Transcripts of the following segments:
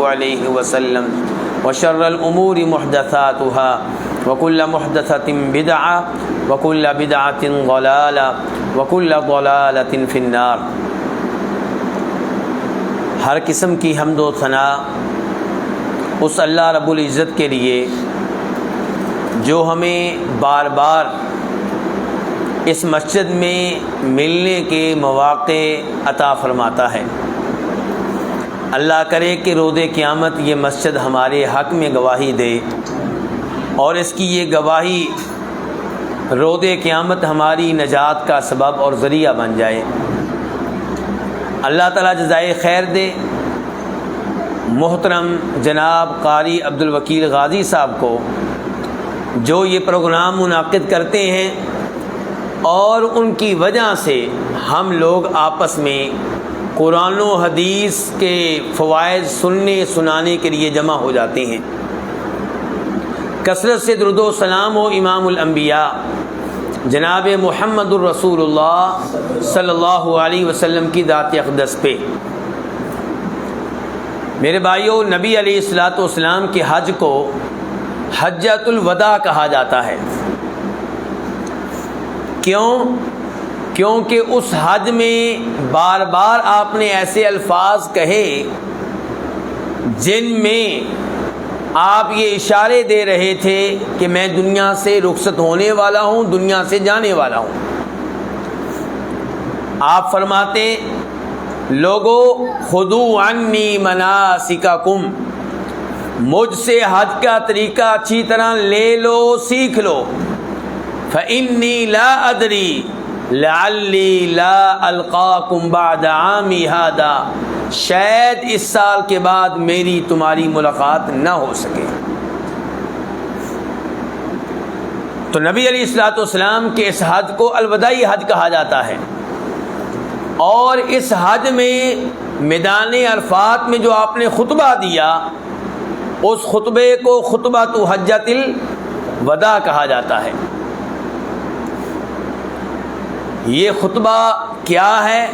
علیہ وسلم وشر الامور محدثاتها وكل محدثة بدعة وكل بدعة ضلالة وكل ضلالة في النار۔ ہر قسم کی حمد و ثنا اس اللہ رب العزت کے لیے جو ہمیں بار بار اس مسجد میں ملنے کے مواقع عطا فرماتا ہے۔ اللہ کرے کہ روز قیامت یہ مسجد ہمارے حق میں گواہی دے اور اس کی یہ گواہی روز قیامت ہماری نجات کا سبب اور ذریعہ بن جائے۔ اللہ تعالیٰ جزائے خیر دے محترم جناب قاری عبدالوکیل غازی صاحب کو، جو یہ پروگرام منعقد کرتے ہیں اور ان کی وجہ سے ہم لوگ آپس میں قرآن و حدیث کے فوائد سننے سنانے کے لیے جمع ہو جاتے ہیں۔ کثرت سے درود و سلام ہو امام الانبیاء جناب محمد الرسول اللہ صلی اللہ علیہ وسلم کی ذات اقدس پہ۔ میرے بھائیو، نبی علیہ الصلوۃ والسلام کے حج کو حجۃ الوداع کہا جاتا ہے۔ کیونکہ اس حج میں بار بار آپ نے ایسے الفاظ کہے جن میں آپ یہ اشارے دے رہے تھے کہ میں دنیا سے رخصت ہونے والا ہوں، دنیا سے جانے والا ہوں۔ آپ فرماتے، لوگو خذوا عنی مناسککم، مجھ سے حج کا طریقہ اچھی طرح لے لو، سیکھ لو۔ فإنی لا ادری لعلی لا القاکم بعد عامی ھذا، شاید اس سال کے بعد میری تمہاری ملاقات نہ ہو سکے۔ تو نبی علیہ الصلوۃ والسلام کے اس حج کو الوداعی حج کہا جاتا ہے، اور اس حج میں میدان عرفات میں جو آپ نے خطبہ دیا، اس خطبے کو خطبۃ حجۃ الوداع کہا جاتا ہے۔ یہ خطبہ کیا ہے،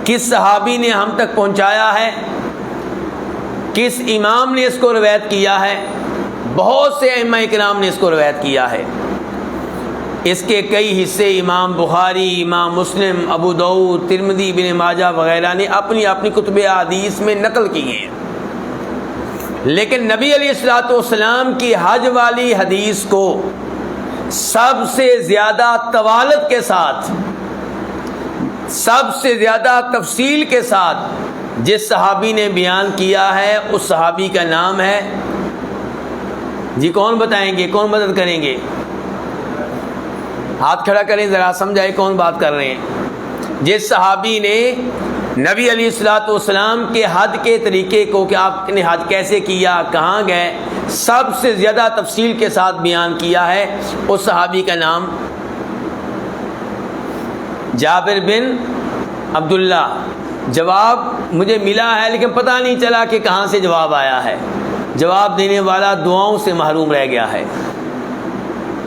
کس صحابی نے ہم تک پہنچایا ہے، کس امام نے اس کو روایت کیا ہے؟ بہت سے ائمہ کرام نے اس کو روایت کیا ہے۔ اس کے کئی حصے امام بخاری، امام مسلم، ابو داؤد، ترمذی، ابن ماجہ وغیرہ نے اپنی اپنی کتب احادیث میں نقل کیے ہیں، لیکن نبی علیہ الصلوۃ والسلام کی حج والی حدیث کو سب سے زیادہ طوالت کے ساتھ، سب سے زیادہ تفصیل کے ساتھ جس صحابی نے بیان کیا ہے، اس صحابی کا نام ہے، جی کون بتائیں گے، کون مدد کریں گے؟ ہاتھ کھڑا کریں ذرا، سمجھائے کون بات کر رہے ہیں۔ جس صحابی نے نبی علیہ الصلوۃ والسلام کے حج کے طریقے کو، کہ آپ نے حج کیسے کیا، کہاں گئے، سب سے زیادہ تفصیل کے ساتھ بیان کیا ہے، اس صحابی کا نام جابر بن عبداللہ۔ جواب مجھے ملا ہے لیکن پتہ نہیں چلا کہ کہاں سے جواب آیا ہے، جواب دینے والا دعاؤں سے محروم رہ گیا ہے۔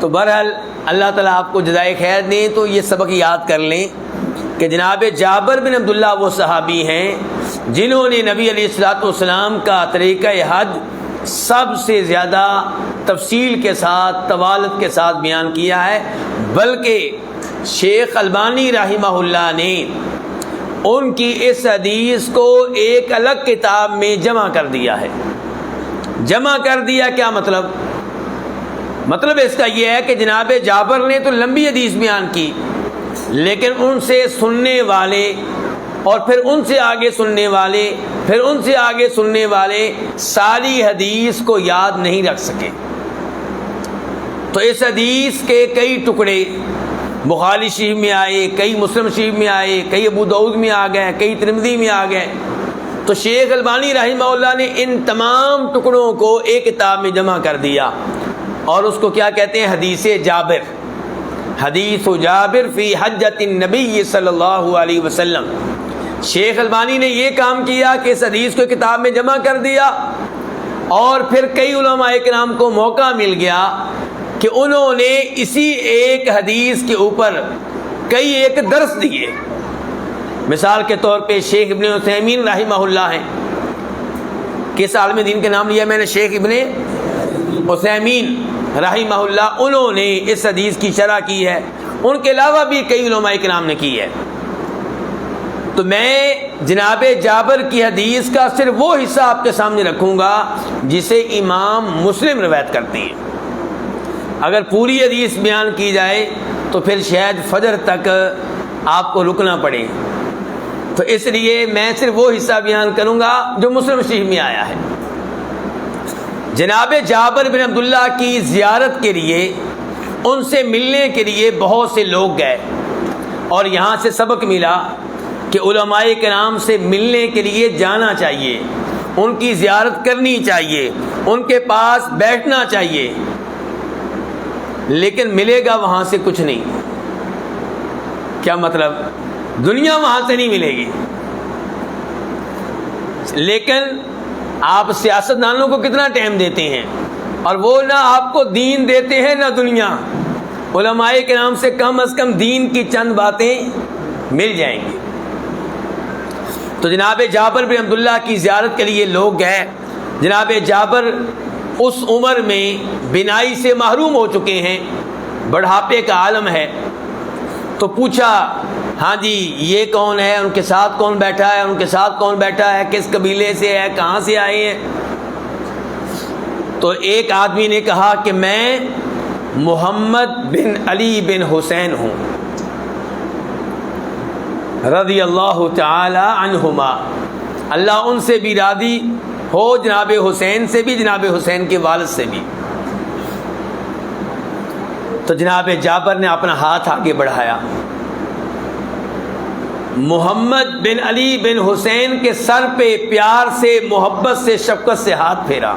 تو بہرحال اللہ تعالیٰ آپ کو جزائے خیر دیں۔ تو یہ سبق یاد کر لیں کہ جناب جابر بن عبداللہ وہ صحابی ہیں جنہوں نے نبی علیہ الصلوۃ والسلام کا طریقہ حج سب سے زیادہ تفصیل کے ساتھ، طوالت کے ساتھ بیان کیا ہے، بلکہ شیخ البانی رحمہ اللہ نے ان کی اس حدیث کو ایک الگ کتاب میں جمع کر دیا ہے۔ جمع کر دیا کیا مطلب اس کا یہ ہے کہ جناب جابر نے تو لمبی حدیث بیان کی، لیکن ان سے سننے والے اور پھر ان سے آگے سننے والے، پھر ان سے آگے سننے والے ساری حدیث کو یاد نہیں رکھ سکے۔ تو اس حدیث کے کئی ٹکڑے بخاری شریف میں آئے، کئی مسلم شریف میں آئے، کئی ابو داؤد میں آ گئے، کئی ترمذی میں آ گئے۔ تو شیخ البانی رحمہ اللہ نے ان تمام ٹکڑوں کو ایک کتاب میں جمع کر دیا، اور اس کو کیا کہتے ہیں؟ حدیث جابر، حدیث جابر فی حجۃ النبی صلی اللہ علیہ وسلم۔ شیخ البانی نے یہ کام کیا کہ اس حدیث کو کتاب میں جمع کر دیا، اور پھر کئی علماء کرام کو موقع مل گیا کہ انہوں نے اسی ایک حدیث کے اوپر کئی ایک درس دیے۔ مثال کے طور پہ شیخ ابن عثیمین رحمہ اللہ ہیں، کس عالم دین کے نام لیا میں نے؟ شیخ ابن عثیمین رحمہ اللہ، انہوں نے اس حدیث کی شرح کی ہے، ان کے علاوہ بھی کئی علماء کرام نے کی ہے۔ تو میں جناب جابر کی حدیث کا صرف وہ حصہ آپ کے سامنے رکھوں گا جسے امام مسلم روایت کرتے ہیں۔ اگر پوری حدیث بیان کی جائے تو پھر شاید فجر تک آپ کو رکنا پڑے، تو اس لیے میں صرف وہ حصہ بیان کروں گا جو مسلم شریف میں آیا ہے۔ جناب جابر بن عبداللہ کی زیارت کے لیے، ان سے ملنے کے لیے بہت سے لوگ گئے، اور یہاں سے سبق ملا کہ علماء کرام سے ملنے کے لیے جانا چاہیے، ان کی زیارت کرنی چاہیے، ان کے پاس بیٹھنا چاہیے، لیکن ملے گا وہاں سے کچھ نہیں۔ کیا مطلب؟ دنیا وہاں سے نہیں ملے گی، لیکن آپ سیاستدانوں کو کتنا ٹائم دیتے ہیں، اور وہ نہ آپ کو دین دیتے ہیں نہ دنیا۔ علماء کرام سے کم از کم دین کی چند باتیں مل جائیں گی۔ تو جناب جابر بن عبداللہ کی زیارت کے لیے لوگ گئے۔ جناب جابر اس عمر میں بینائی سے محروم ہو چکے ہیں، بڑھاپے کا عالم ہے، تو پوچھا ہاں جی یہ کون ہے، ان کے ساتھ کون بیٹھا ہے، ان کے ساتھ کون بیٹھا ہے، کس قبیلے سے ہے، کہاں سے آئے ہیں؟ تو ایک آدمی نے کہا کہ میں محمد بن علی بن حسین ہوں رضی اللہ تعالی عنہما، اللہ ان سے بھی راضی ہو، جناب حسین سے بھی، جناب حسین کے والد سے بھی۔ تو جناب جابر نے اپنا ہاتھ آگے بڑھایا، محمد بن علی بن حسین کے سر پہ پیار سے، محبت سے، شفقت سے ہاتھ پھیرا۔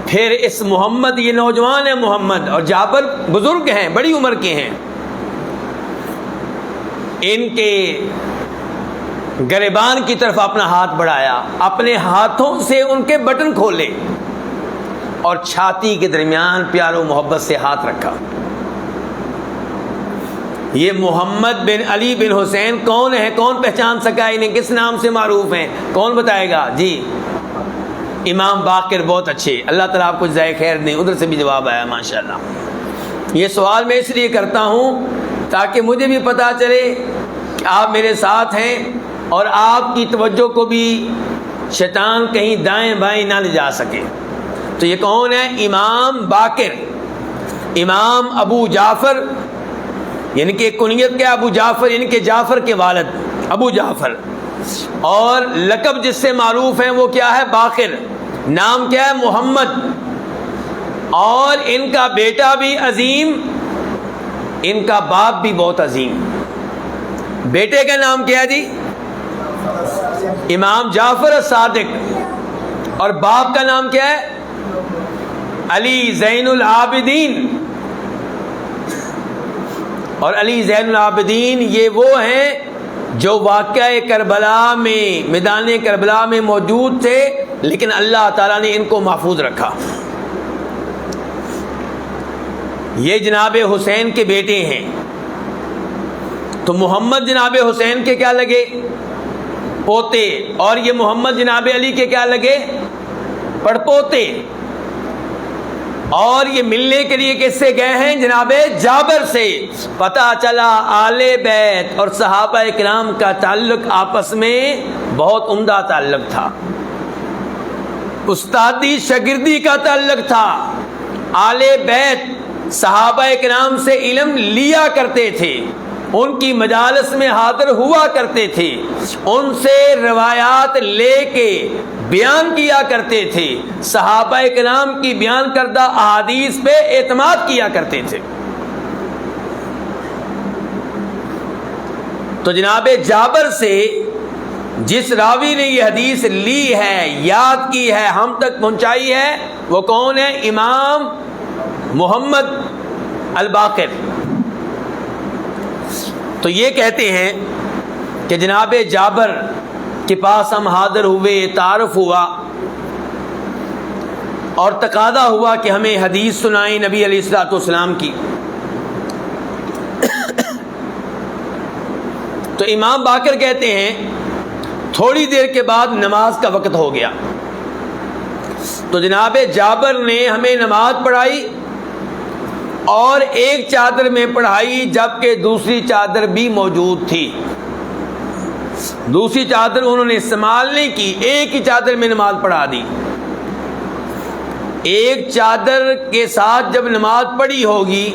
پھر اس محمد، یہ نوجوان ہے محمد، اور جابر بزرگ ہیں، بڑی عمر کے ہیں، ان کے گریبان کی طرف اپنا ہاتھ بڑھایا، اپنے ہاتھوں سے ان کے بٹن کھولے اور چھاتی کے درمیان پیار و محبت سے ہاتھ رکھا۔ یہ محمد بن علی بن حسین کون ہے؟ کون پہچان سکا انہیں؟ کس نام سے معروف ہیں؟ کون بتائے گا؟ جی امام باقر۔ بہت اچھے، اللہ تعالیٰ آپ کو جزائے خیر دیں۔ ادھر سے بھی جواب آیا ماشاءاللہ۔ یہ سوال میں اس لیے کرتا ہوں تاکہ مجھے بھی پتہ چلے کہ آپ میرے ساتھ ہیں، اور آپ کی توجہ کو بھی شیطان کہیں دائیں بائیں نہ لے جا سکے۔ تو یہ کون ہے؟ امام باقر، امام ابو جعفر، یعنی کہ کنیت کیا؟ ابو جعفر، یعنی کہ جعفر کے والد ابو جعفر، اور لقب جس سے معروف ہیں وہ کیا ہے؟ باقر۔ نام کیا ہے؟ محمد۔ اور ان کا بیٹا بھی عظیم، ان کا باپ بھی بہت عظیم۔ بیٹے کا نام کیا ہے جی؟ امام جعفر الصادق، اور باپ کا نام کیا ہے؟ علی زین العابدین۔ اور علی زین العابدین یہ وہ ہیں جو واقعہ کربلا میں، میدان کربلا میں موجود تھے، لیکن اللہ تعالیٰ نے ان کو محفوظ رکھا۔ یہ جناب حسین کے بیٹے ہیں۔ تو محمد جناب حسین کے کیا لگے؟ پوتے، اور یہ محمد جناب علی کے کیا لگے؟ پڑپوتے۔ اور یہ ملنے کے لیے کس سے گئے ہیں؟ جناب جابر سے۔ پتہ چلا آل بیت اور صحابہ کرام کا تعلق آپس میں بہت عمدہ تعلق تھا، استادی شاگردی کا تعلق تھا۔ آل بیت صحابہ کرام سے علم لیا کرتے تھے، ان کی مجالس میں حاضر ہوا کرتے تھے، ان سے روایات لے کے بیان کیا کرتے تھے، صحابہ کرام کی بیان کردہ احادیث پہ اعتماد کیا کرتے تھے۔ تو جناب جابر سے جس راوی نے یہ حدیث لی ہے، یاد کی ہے، ہم تک پہنچائی ہے، وہ کون ہے؟ امام محمد الباقر۔ تو یہ کہتے ہیں کہ جناب جابر کے پاس ہم حاضر ہوئے، تعارف ہوا، اور تقاضا ہوا کہ ہمیں حدیث سنائیں نبی علیہ الصلوۃ والسلام کی۔ تو امام باقر کہتے ہیں تھوڑی دیر کے بعد نماز کا وقت ہو گیا، تو جناب جابر نے ہمیں نماز پڑھائی اور ایک چادر میں پڑھائی، جبکہ دوسری چادر بھی موجود تھی۔ دوسری چادر انہوں نے استعمال نہیں کی، ایک ہی چادر میں نماز پڑھا دی۔ ایک چادر کے ساتھ جب نماز پڑھی ہوگی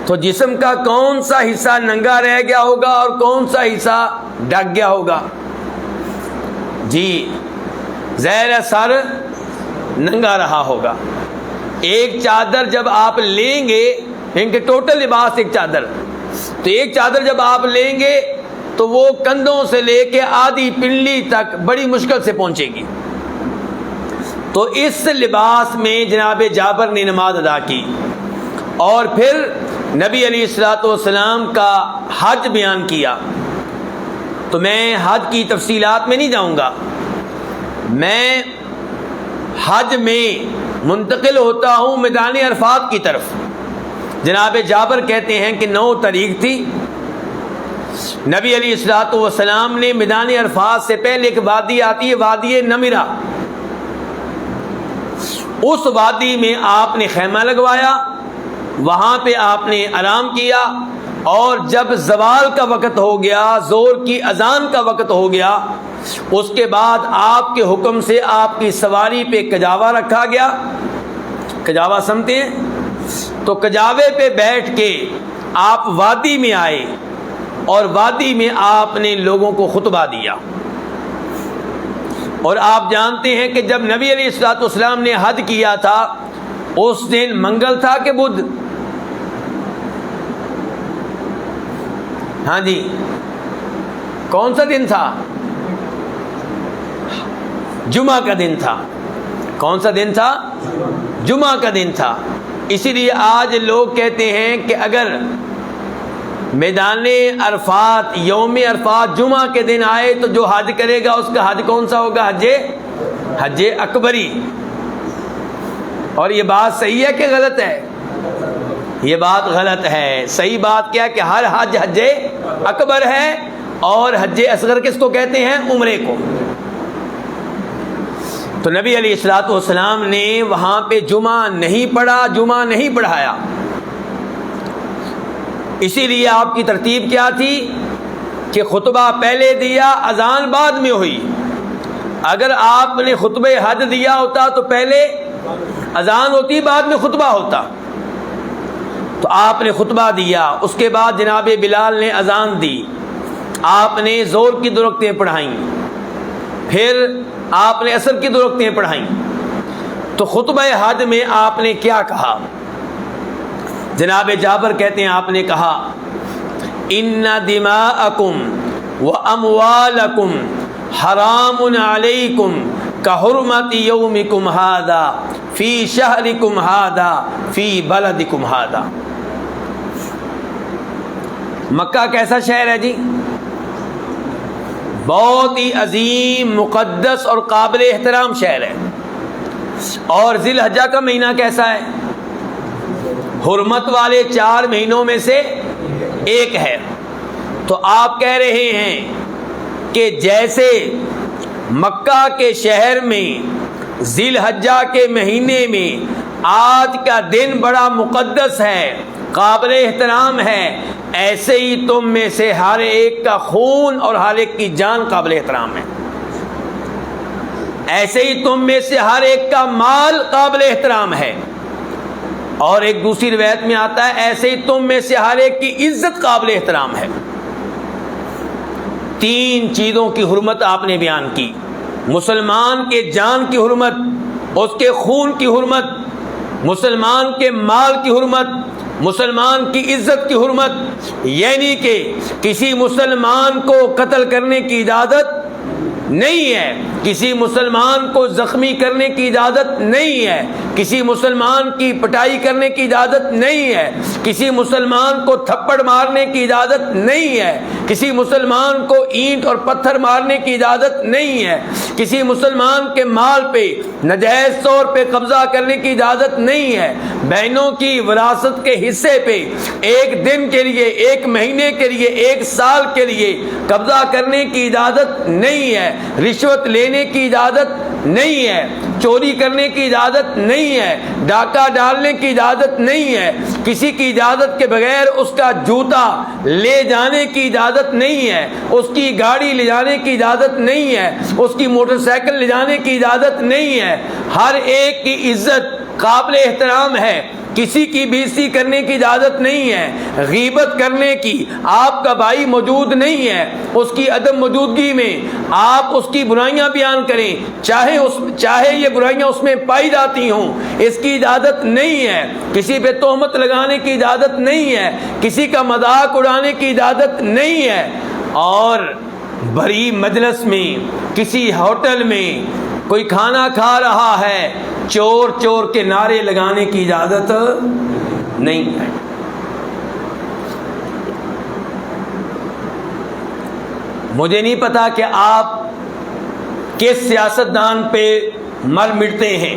تو جسم کا کون سا حصہ ننگا رہ گیا ہوگا اور کون سا حصہ ڈھک گیا ہوگا؟ جی ظاہر ہے سر ننگا رہا ہوگا۔ ایک چادر جب آپ لیں گے، ان کے ٹوٹل لباس ایک چادر، تو ایک چادر جب آپ لیں گے تو وہ کندھوں سے لے کے آدھی پنڈلی تک بڑی مشکل سے پہنچے گی۔ تو اس لباس میں جناب جابر نے نماز ادا کی، اور پھر نبی علیہ الصلوۃ والسلام کا حج بیان کیا۔ تو میں حج کی تفصیلات میں نہیں جاؤں گا، میں حج میں منتقل ہوتا ہوں میدان عرفات کی طرف۔ جناب جابر کہتے ہیں کہ 9 تاریخ تھی، نبی علیہ الصلوۃ والسلام نے میدان عرفات سے پہلے ایک وادی آتی ہے، وادی نمرہ، اس وادی میں آپ نے خیمہ لگوایا، وہاں پہ آپ نے آرام کیا، اور جب زوال کا وقت ہو گیا، زور کی اذان کا وقت ہو گیا، اس کے بعد آپ کے حکم سے آپ کی سواری پہ کجاوا رکھا گیا۔ کجاوا سمجھتے ہیں؟ تو کجاوے پہ بیٹھ کے آپ وادی میں آئے، اور وادی میں آپ نے لوگوں کو خطبہ دیا۔ اور آپ جانتے ہیں کہ جب نبی علیہ الصلوۃ والسلام نے حج کیا تھا، اس دن منگل تھا کہ بدھ؟ ہاں جی، کون سا دن تھا؟ جمعہ کا دن تھا۔ کون سا دن تھا؟ جمعہ کا دن تھا۔ اسی لیے آج لوگ کہتے ہیں کہ اگر میدان عرفات، یوم عرفات جمعہ کے دن آئے تو جو حج کرے گا اس کا حج کون سا ہوگا؟ حج اکبری۔ اور یہ بات صحیح ہے کہ غلط ہے؟ یہ بات غلط ہے۔ صحیح بات کیا ہے کہ ہر حج حج اکبر ہے، اور حج اصغر کس کو کہتے ہیں؟ عمرے کو۔ تو نبی علیہ الصلوۃ والسلام نے وہاں پہ جمعہ نہیں پڑھا، جمعہ نہیں پڑھایا۔ اسی لیے آپ کی ترتیب کیا تھی کہ خطبہ پہلے دیا، اذان بعد میں ہوئی۔ اگر آپ نے خطبہ حج دیا ہوتا تو پہلے اذان ہوتی، بعد میں خطبہ ہوتا۔ تو آپ نے خطبہ دیا، اس کے بعد جناب بلال نے اذان دی، آپ نے زور کی 2 رکعتیں پڑھائیں، پھر آپ نے عصر کی 2 رکعتیں پڑھائیں۔ تو خطبہ حج میں آپ نے کیا کہا؟ جناب جابر کہتے ہیں آپ نے کہا ان دماءکم واموالکم حرام علیکم کحرمت یومکم ھذا فی شہرکم ھذا فی بلدکم ھذا۔ مکہ کیسا شہر ہے جی؟ بہت ہی عظیم، مقدس اور قابل احترام شہر ہے۔ اور ذی الحجہ کا مہینہ کیسا ہے؟ حرمت والے 4 مہینوں میں سے ایک ہے۔ تو آپ کہہ رہے ہیں کہ جیسے مکہ کے شہر میں ذی الحجہ کے مہینے میں آج کا دن بڑا مقدس ہے، قابل احترام ہے، ایسے ہی تم میں سے ہر ایک کا خون اور ہر ایک کی جان قابل احترام ہے۔ ایسے ہی تم میں سے ہر ایک کا مال قابل احترام ہے، اور ایک دوسری روایت میں آتا ہے ایسے ہی تم میں سے ہر ایک کی عزت قابل احترام ہے۔ 3 چیزوں کی حرمت آپ نے بیان کی، مسلمان کے جان کی حرمت، اس کے خون کی حرمت، مسلمان کے مال کی حرمت، مسلمان کی عزت کی حرمت، یعنی کہ کسی مسلمان کو قتل کرنے کی اجازت نہیں ہے، کسی مسلمان کو زخمی کرنے کی اجازت نہیں ہے، کسی مسلمان کی پٹائی کرنے کی اجازت نہیں ہے، کسی مسلمان کو تھپڑ مارنے کی اجازت نہیں ہے، کسی مسلمان کو اینٹ اور پتھر مارنے کی اجازت نہیں ہے، کسی مسلمان کے مال پہ ناجائز طور پہ قبضہ کرنے کی اجازت نہیں ہے، بہنوں کی وراثت کے حصے پہ ایک دن کے لیے، ایک مہینے کے لیے، ایک سال کے لیے قبضہ کرنے کی اجازت نہیں ہے، رشوت لینے کی اجازت نہیں ہے، چوری کرنے کی اجازت نہیں ہے، ڈاکہ ڈالنے کی اجازت نہیں ہے، کسی کی اجازت کے بغیر اس کا جوتا لے جانے کی اجازت نہیں ہے، اس کی گاڑی لے جانے کی اجازت نہیں ہے، اس کی موٹر سائیکل لے جانے کی اجازت نہیں ہے، ہر ایک کی عزت قابل احترام ہے، کسی کی بےعزتی کرنے کی اجازت نہیں ہے، غیبت کرنے کی، آپ کا بھائی موجود نہیں ہے اس کی عدم موجودگی میں آپ اس کی برائیاں بیان کریں، چاہے یہ برائیاں اس میں پائی جاتی ہوں، اس کی اجازت نہیں ہے، کسی پہ تہمت لگانے کی اجازت نہیں ہے، کسی کا مذاق اڑانے کی اجازت نہیں ہے، اور بڑی مجلس میں کسی ہوٹل میں کوئی کھانا کھا رہا ہے، چور چور کے نعرے لگانے کی اجازت نہیں ہے۔ مجھے نہیں پتا کہ آپ کس سیاستدان پہ مر مٹتے ہیں،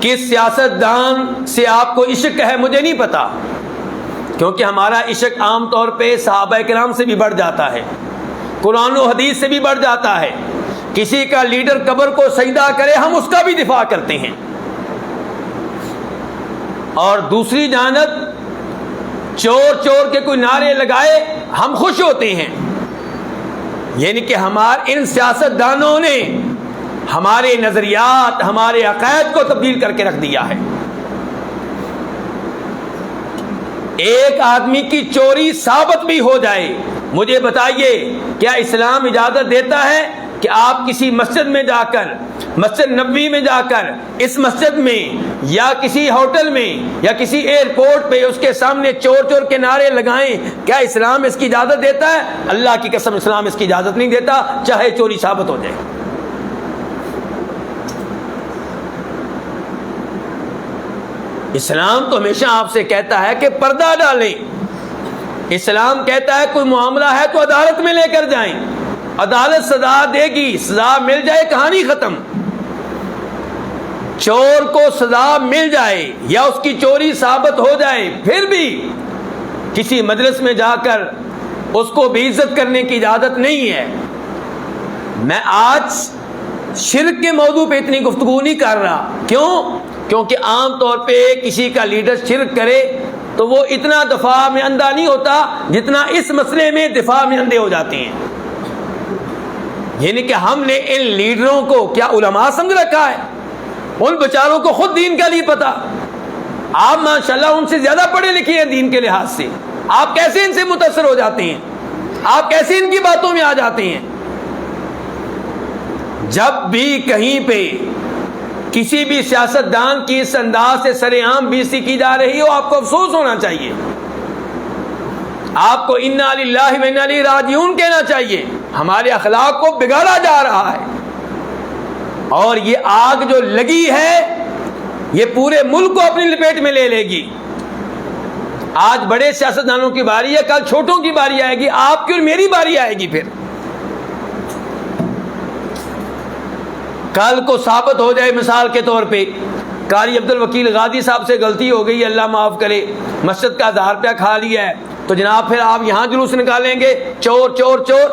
کس سیاستدان سے آپ کو عشق ہے، مجھے نہیں پتا، کیونکہ ہمارا عشق عام طور پہ صحابہ کرام سے بھی بڑھ جاتا ہے، قرآن و حدیث سے بھی بڑھ جاتا ہے۔ کسی کا لیڈر قبر کو سجدہ کرے ہم اس کا بھی دفاع کرتے ہیں، اور دوسری جانب چور چور کے کوئی نعرے لگائے ہم خوش ہوتے ہیں، یعنی کہ ہمارے ان سیاستدانوں نے ہمارے نظریات، ہمارے عقائد کو تبدیل کر کے رکھ دیا ہے۔ ایک آدمی کی چوری ثابت بھی ہو جائے، مجھے بتائیے کیا اسلام اجازت دیتا ہے کہ آپ کسی مسجد میں جا کر، مسجد نبوی میں جا کر، اس مسجد میں یا کسی ہوٹل میں یا کسی ایئرپورٹ پہ اس کے سامنے چور چور کے نعرے لگائیں؟ کیا اسلام اس کی اجازت دیتا ہے؟ اللہ کی قسم اسلام اس کی اجازت نہیں دیتا، چاہے چوری ثابت ہو جائے۔ اسلام تو ہمیشہ آپ سے کہتا ہے کہ پردہ ڈالیں، اسلام کہتا ہے کوئی معاملہ ہے تو عدالت میں لے کر جائیں، عدالت سزا دے گی، سزا مل جائے کہانی ختم۔ چور کو سزا مل جائے یا اس کی چوری ثابت ہو جائے، پھر بھی کسی مجلس میں جا کر اس کو بے عزت کرنے کی اجازت نہیں ہے۔ میں آج شرک کے موضوع پہ اتنی گفتگو نہیں کر رہا، کیوں؟ کیونکہ عام طور پہ کسی کا لیڈر شرک کرے تو وہ اتنا دفاع میں اندھا نہیں ہوتا جتنا اس مسئلے میں دفاع میں اندھے ہو جاتے ہیں۔ یعنی کہ ہم نے ان لیڈروں کو کیا علماء سمجھ رکھا ہے؟ ان بیچاروں کو خود دین کا نہیں پتا، آپ ماشاءاللہ ان سے زیادہ پڑھے لکھے ہیں دین کے لحاظ سے، آپ کیسے ان سے متاثر ہو جاتے ہیں؟ آپ کیسے ان کی باتوں میں آ جاتے ہیں؟ جب بھی کہیں پہ کسی بھی سیاستدان کی اس انداز سے سر عام بےعزتی کی جا رہی ہو، آپ کو افسوس ہونا چاہیے، آپ کو انا للہ و انا الیہ راجعون کہنا چاہیے۔ ہمارے اخلاق کو بگاڑا جا رہا ہے، اور یہ آگ جو لگی ہے یہ پورے ملک کو اپنی لپیٹ میں لے لے گی۔ آج بڑے سیاستدانوں کی باری ہے، کل چھوٹوں کی باری آئے گی، آپ کی اور میری باری آئے گی۔ پھر کل کو ثابت ہو جائے، مثال کے طور پہ قاری عبد الوکیل غازی صاحب سے غلطی ہو گئی، اللہ معاف کرے، مسجد کا 1000 روپیہ کھا لیا ہے، تو جناب پھر آپ یہاں جلوس نکالیں گے چور چور چور۔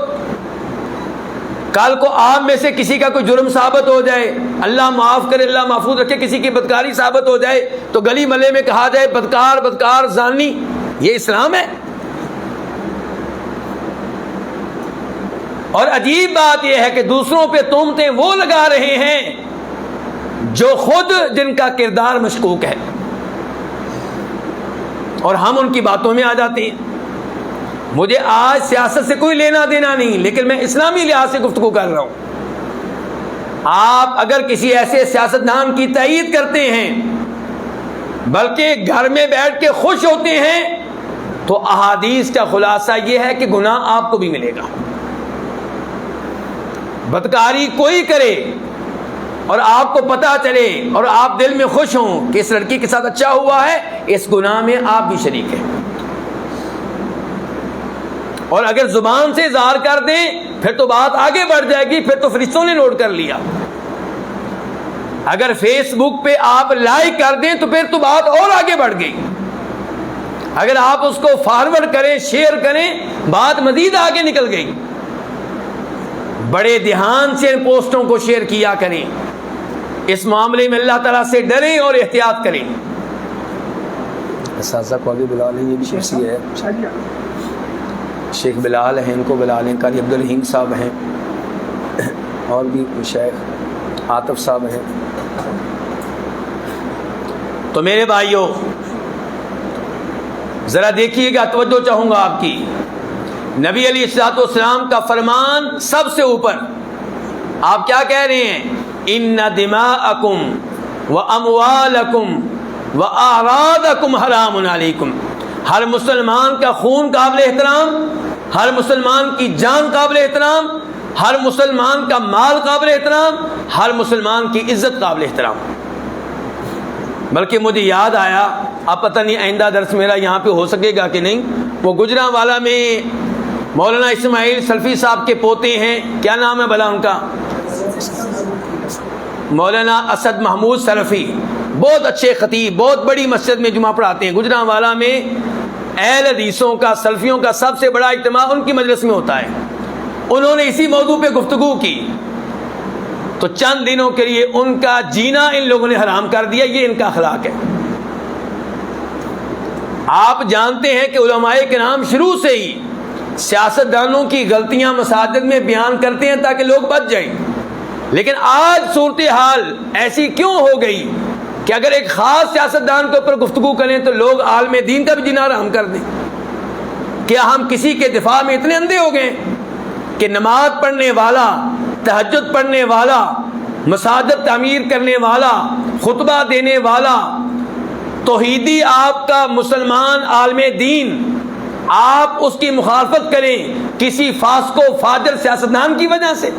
کل کو آپ میں سے کسی کا کوئی جرم ثابت ہو جائے، اللہ معاف کرے، اللہ محفوظ رکھے، کسی کی بدکاری ثابت ہو جائے تو گلی محلے میں کہا جائے بدکار بدکار زانی، یہ اسلام ہے؟ اور عجیب بات یہ ہے کہ دوسروں پہ تہمتیں وہ لگا رہے ہیں جو خود جن کا کردار مشکوک ہے، اور ہم ان کی باتوں میں آ جاتے ہیں۔ مجھے آج سیاست سے کوئی لینا دینا نہیں، لیکن میں اسلامی لحاظ سے گفتگو کر رہا ہوں۔ آپ اگر کسی ایسے سیاستدان کی تائید کرتے ہیں بلکہ گھر میں بیٹھ کے خوش ہوتے ہیں تو احادیث کا خلاصہ یہ ہے کہ گناہ آپ کو بھی ملے گا۔ بدکاری کوئی کرے اور آپ کو پتہ چلے اور آپ دل میں خوش ہوں کہ اس لڑکی کے ساتھ اچھا ہوا ہے، اس گناہ میں آپ بھی شریک ہیں۔ اور اگر زبان سے اظہار کر دیں پھر تو بات آگے بڑھ جائے گی، پھر تو فرشتوں نے نوٹ کر لیا۔ اگر فیس بک پہ آپ لائک کر دیں تو پھر تو بات اور آگے بڑھ گئی۔ اگر آپ اس کو فارورڈ کریں، شیئر کریں، بات مزید آگے نکل گئی۔ بڑے دھیان سے ان پوسٹوں کو شیئر کیا کریں، اس معاملے میں اللہ تعالیٰ سے ڈریں اور احتیاط کریں۔ اساتذہ کو آگے بلا لیں، یہ بھی شخصی ہے، شیخ بلال ہیں، ان کو بلا لیں، قاری عبدالرحیم صاحب ہیں، اور بھی شیخ عاطف صاحب ہیں۔ تو میرے بھائیوں ذرا دیکھیے گا، توجہ چاہوں گا آپ کی۔ نبی علیہ الصلوۃ والسلام کا فرمان سب سے اوپر، آپ کیا کہہ رہے ہیں؟ ان دماءکم واموالکم واعراضکم حرام علیکم۔ ہر مسلمان کا خون قابل احترام، ہر مسلمان کی جان قابل احترام، ہر مسلمان کا مال قابل احترام، ہر مسلمان کی عزت قابل احترام۔ بلکہ مجھے یاد آیا، اب پتہ نہیں آئندہ درس میرا یہاں پہ ہو سکے گا کہ نہیں، وہ گجرانوالہ میں مولانا اسماعیل سلفی صاحب کے پوتے ہیں، کیا نام ہے بھلا ان کا؟ مولانا اسد محمود سلفی، بہت اچھے خطیب، بہت بڑی مسجد میں جمعہ پڑھاتے ہیں۔ گجرانوالہ میں اہل حدیثوں کا، سلفیوں کا سب سے بڑا اجتماع ان کی مجلس میں ہوتا ہے۔ انہوں نے اسی موضوع پہ گفتگو کی تو چند دنوں کے لیے ان کا جینا ان لوگوں نے حرام کر دیا۔ یہ ان کا اخلاق ہے۔ آپ جانتے ہیں کہ علماء کرام شروع سے ہی سیاستدانوں کی غلطیاں مساجد میں بیان کرتے ہیں تاکہ لوگ بچ جائیں، لیکن آج صورتحال ایسی کیوں ہو گئی کہ اگر ایک خاص سیاستدان کے اوپر گفتگو کریں تو لوگ عالم دین کا بھی جینا حرام کر دیں؟ کیا ہم کسی کے دفاع میں اتنے اندھے ہو گئے کہ نماز پڑھنے والا، تہجد پڑھنے والا، مساجد تعمیر کرنے والا، خطبہ دینے والا، توحیدی آپ کا مسلمان عالم دین، آپ اس کی مخالفت کریں کسی فاسق و فاجر سیاستدان کی وجہ سے؟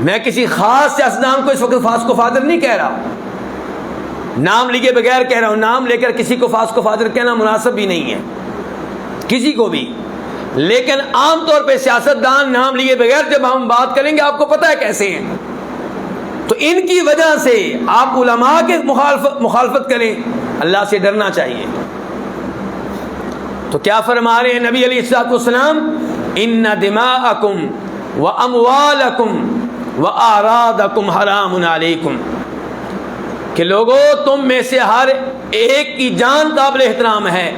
میں کسی خاص سیاستدان کو اس وقت فاسق و فاجر نہیں کہہ رہا، نام لیے بغیر کہہ رہا ہوں، نام لے کر کسی کو فاسق و فاجر کہنا مناسب بھی نہیں ہے کسی کو بھی، لیکن عام طور پہ سیاستدان نام لیے بغیر جب ہم بات کریں گے آپ کو پتہ ہے کیسے ہیں، تو ان کی وجہ سے آپ علماء کے مخالفت کریں، اللہ سے ڈرنا چاہیے۔ تو کیا فرما رہے ہیں نبی علیہ الصلوۃ والسلام؟ ان دماءکم واموالکم واعراضکم حرام علیکم، کہ لوگوں تم میں سے ہر ایک کی جان قابل احترام ہے،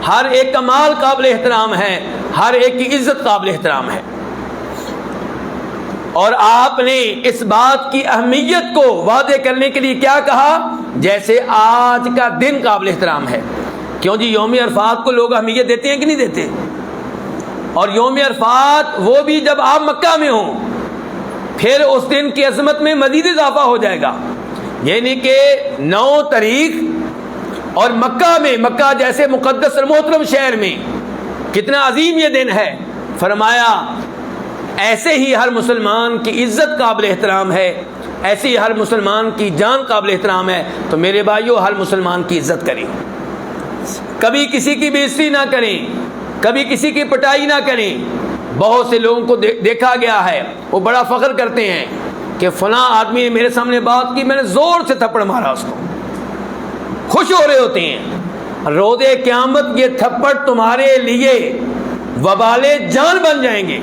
ہر ایک کا مال قابل احترام ہے، ہر ایک کی عزت قابل احترام ہے۔ اور آپ نے اس بات کی اہمیت کو واضح کرنے کے لیے کیا کہا؟ جیسے آج کا دن قابل احترام ہے۔ کیوں جی، یوم عرفات کو لوگ اہمیت دیتے ہیں کہ نہیں دیتے؟ اور یوم عرفات وہ بھی جب آپ مکہ میں ہوں، پھر اس دن کی عظمت میں مزید اضافہ ہو جائے گا، یعنی کہ 9 تاریخ اور مکہ میں، مکہ جیسے مقدس اور محترم شہر میں کتنا عظیم یہ دن ہے۔ فرمایا ایسے ہی ہر مسلمان کی عزت قابل احترام ہے، ایسے ہی ہر مسلمان کی جان قابل احترام ہے۔ تو میرے بھائیو، ہر مسلمان کی عزت کریں، کبھی کسی کی بے عزتی نہ کریں، کبھی کسی کی پٹائی نہ کریں۔ بہت سے لوگوں کو دیکھا گیا ہے، وہ بڑا فخر کرتے ہیں کہ فلاں آدمی نے میرے سامنے بات کی، میں نے زور سے تھپڑ مارا اس کو، خوش ہو رہے ہوتے ہیں۔ روز قیامت یہ تھپڑ تمہارے لیے وبال جان بن جائیں گے،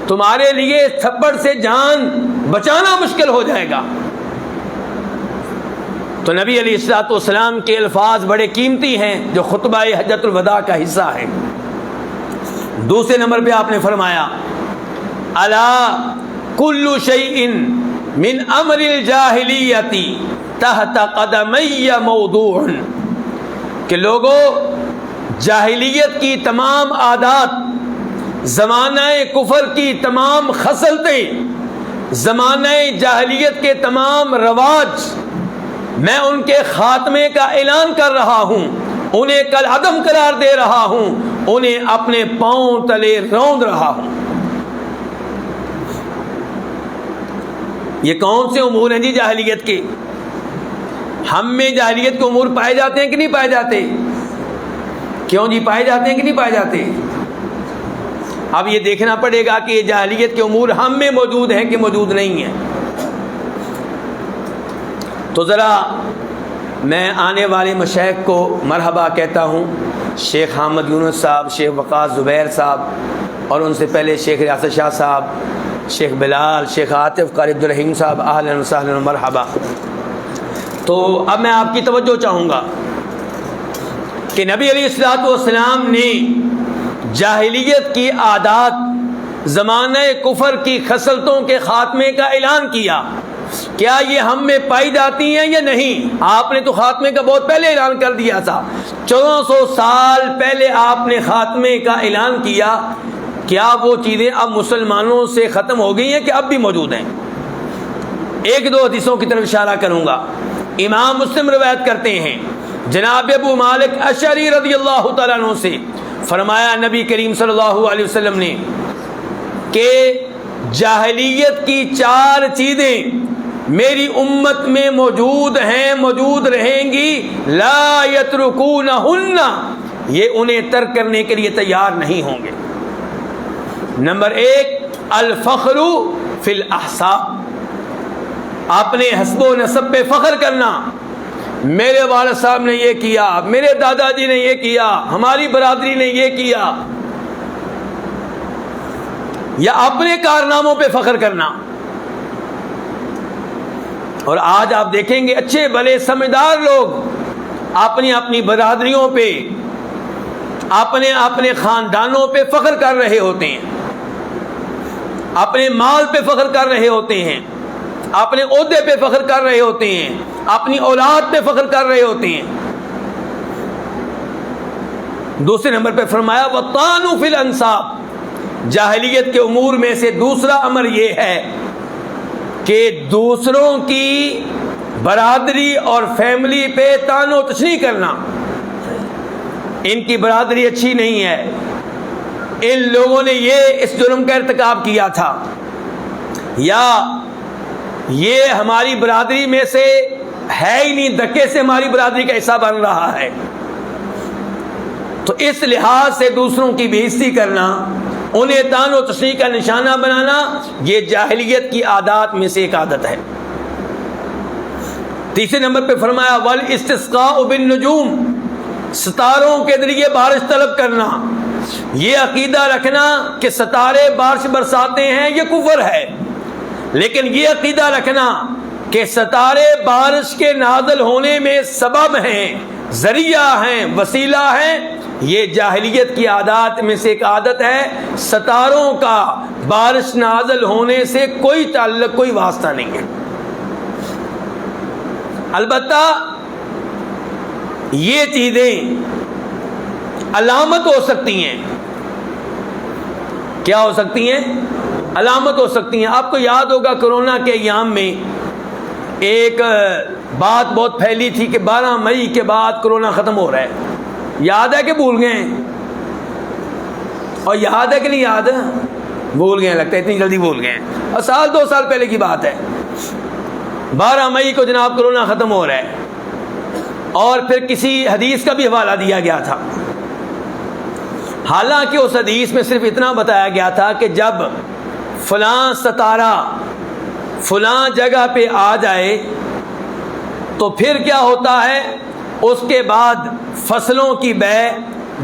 تمہارے لیے اس تھپڑ سے جان بچانا مشکل ہو جائے گا۔ تو نبی علیہ الصلوۃ والسلام کے الفاظ بڑے قیمتی ہیں جو خطبہ حجۃ الوداع کا حصہ ہیں۔ دوسرے نمبر پہ آپ نے فرمایا الا کل شیء من امر الجاہلیت تحت قدمی موضوع، کہ لوگوں جاہلیت کی تمام عادات، زمانہ کفر کی تمام خصلتیں، زمانہ جاہلیت کے تمام رواج، میں ان کے خاتمے کا اعلان کر رہا ہوں، انہیں کل عدم قرار دے رہا ہوں، انہیں اپنے پاؤں تلے روند رہا ہوں۔ یہ کون سے امور ہیں جی جاہلیت کے؟ ہم میں جاہلیت کے امور پائے جاتے ہیں کہ نہیں پائے جاتے؟ کیوں جی پائے جاتے ہیں کہ نہیں پائے جاتے؟ اب یہ دیکھنا پڑے گا کہ یہ جاہلیت کے امور ہم میں موجود ہیں کہ موجود نہیں ہیں۔ تو ذرا میں آنے والے مشائخ کو مرحبا کہتا ہوں، شیخ حامد یونس صاحب، شیخ وقاص زبیر صاحب، اور ان سے پہلے شیخ ریاست شاہ صاحب، شیخ بلال، شیخ عاطف قاری عبدالرحیم صاحب، اہلا وسہلا مرحبا۔ تو اب میں آپ کی توجہ چاہوں گا کہ نبی علیہ الصلوۃ والسلام نے جاہلیت کی عادات، زمانہ کفر کی خصلتوں کے خاتمے کا اعلان کیا۔ کیا یہ ہم میں پائی جاتی ہیں یا نہیں؟ آپ نے تو خاتمے کا بہت پہلے اعلان کر دیا تھا، 1400 سال پہلے آپ نے خاتمے کا اعلان کیا۔ کیا وہ چیزیں اب مسلمانوں سے ختم ہو گئی ہیں کہ اب بھی موجود ہیں؟ ایک دو حدیثوں کی طرف اشارہ کروں گا۔ امام مسلم روایت کرتے ہیں جناب ابو مالک اشعری رضی اللہ تعالیٰ عنہ سے، فرمایا نبی کریم صلی اللہ علیہ وسلم نے کہ جاہلیت کی 4 چیزیں میری امت میں موجود ہیں، موجود رہیں گی، لا یترکونہن، یہ انہیں ترک کرنے کے لیے تیار نہیں ہوں گے۔ نمبر 1 الفخر فی الاحساب، اپنے حسب و نسب پہ فخر کرنا۔ میرے والد صاحب نے یہ کیا، میرے دادا جی نے یہ کیا، ہماری برادری نے یہ کیا، یا اپنے کارناموں پہ فخر کرنا۔ اور آج آپ دیکھیں گے اچھے بھلے سمجھدار لوگ اپنی اپنی برادریوں پہ، اپنے اپنے خاندانوں پہ فخر کر رہے ہوتے ہیں، اپنے مال پہ فخر کر رہے ہوتے ہیں، اپنے عہدے پہ فخر کر رہے ہوتے ہیں، اپنی اولاد پہ فخر کر رہے ہوتے ہیں۔ دوسرے نمبر پہ فرمایا وَالطَّعْنُ فِي الْأَنْسَابِ، جاہلیت کے امور میں سے دوسرا امر یہ ہے کہ دوسروں کی برادری اور فیملی پہ طعن و تشنیع کرنا۔ ان کی برادری اچھی نہیں ہے، ان لوگوں نے یہ اس جرم کا ارتکاب کیا تھا، یا یہ ہماری برادری میں سے ہے ہی نہیں، دھکے سے ہماری برادری کا حصہ بن رہا ہے۔ تو اس لحاظ سے دوسروں کی بے عزتی کرنا، انہیں طعن و تشنیع کا نشانہ بنانا، یہ جاہلیت کی عادات میں سے ایک عادت ہے۔ تیسرے نمبر پہ فرمایا والاستسقاء بالنجوم، ستاروں کے ذریعے بارش طلب کرنا۔ یہ عقیدہ رکھنا کہ ستارے بارش برساتے ہیں یہ کفر ہے، لیکن یہ عقیدہ رکھنا کہ ستارے بارش کے نازل ہونے میں سبب ہیں، ذریعہ ہیں، وسیلہ ہیں، یہ جاہلیت کی عادات میں سے ایک عادت ہے۔ ستاروں کا بارش نازل ہونے سے کوئی تعلق، کوئی واسطہ نہیں ہے۔ البتہ یہ چیزیں علامت ہو سکتی ہیں۔ کیا ہو سکتی ہیں؟ علامت ہو سکتی ہیں۔ آپ کو یاد ہوگا کرونا کے ایام میں ایک بات بہت پھیلی تھی کہ 12 مئی کے بعد کرونا ختم ہو رہا ہے۔ یاد ہے کہ بھول گئے ہیں؟ اور یاد ہے کہ نہیں یاد؟ بھول گئے، لگتا ہے اتنی جلدی بھول گئے ہیں، اور 1-2 سال پہلے کی بات ہے۔ 12 مئی کو جناب کرونا ختم ہو رہا ہے، اور پھر کسی حدیث کا بھی حوالہ دیا گیا تھا۔ حالانکہ اس حدیث میں صرف اتنا بتایا گیا تھا کہ جب فلاں ستارہ فلاں جگہ پہ آ جائے تو پھر کیا ہوتا ہے، اس کے بعد فصلوں کی بے،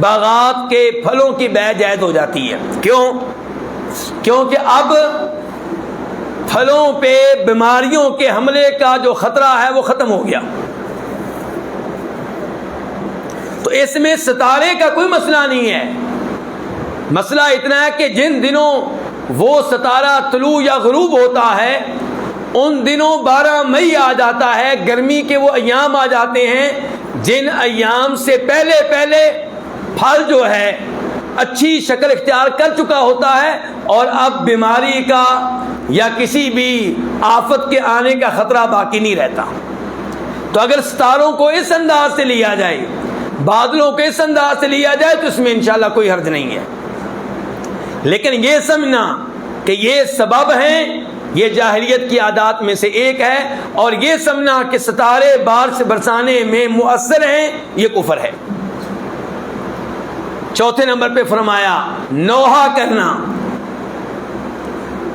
باغات کے پھلوں کی بے جائز ہو جاتی ہے۔ کیوں؟ کیونکہ اب پھلوں پہ بیماریوں کے حملے کا جو خطرہ ہے وہ ختم ہو گیا۔ تو اس میں ستارے کا کوئی مسئلہ نہیں ہے، مسئلہ اتنا ہے کہ جن دنوں وہ ستارہ طلوع یا غروب ہوتا ہے ان دنوں 12 مئی آ جاتا ہے، گرمی کے وہ ایام آ جاتے ہیں جن ایام سے پہلے پھل جو ہے اچھی شکل اختیار کر چکا ہوتا ہے، اور اب بیماری کا یا کسی بھی آفت کے آنے کا خطرہ باقی نہیں رہتا۔ تو اگر ستاروں کو اس انداز سے لیا جائے، بادلوں کو اس انداز سے لیا جائے تو اس میں انشاءاللہ کوئی حرج نہیں ہے، لیکن یہ سمجھنا کہ یہ سبب ہیں یہ جاہلیت کی عادات میں سے ایک ہے، اور یہ سمجھنا کہ ستارے بارش برسانے میں مؤثر ہیں، یہ کفر ہے۔ چوتھے نمبر پہ فرمایا نوحہ کرنا،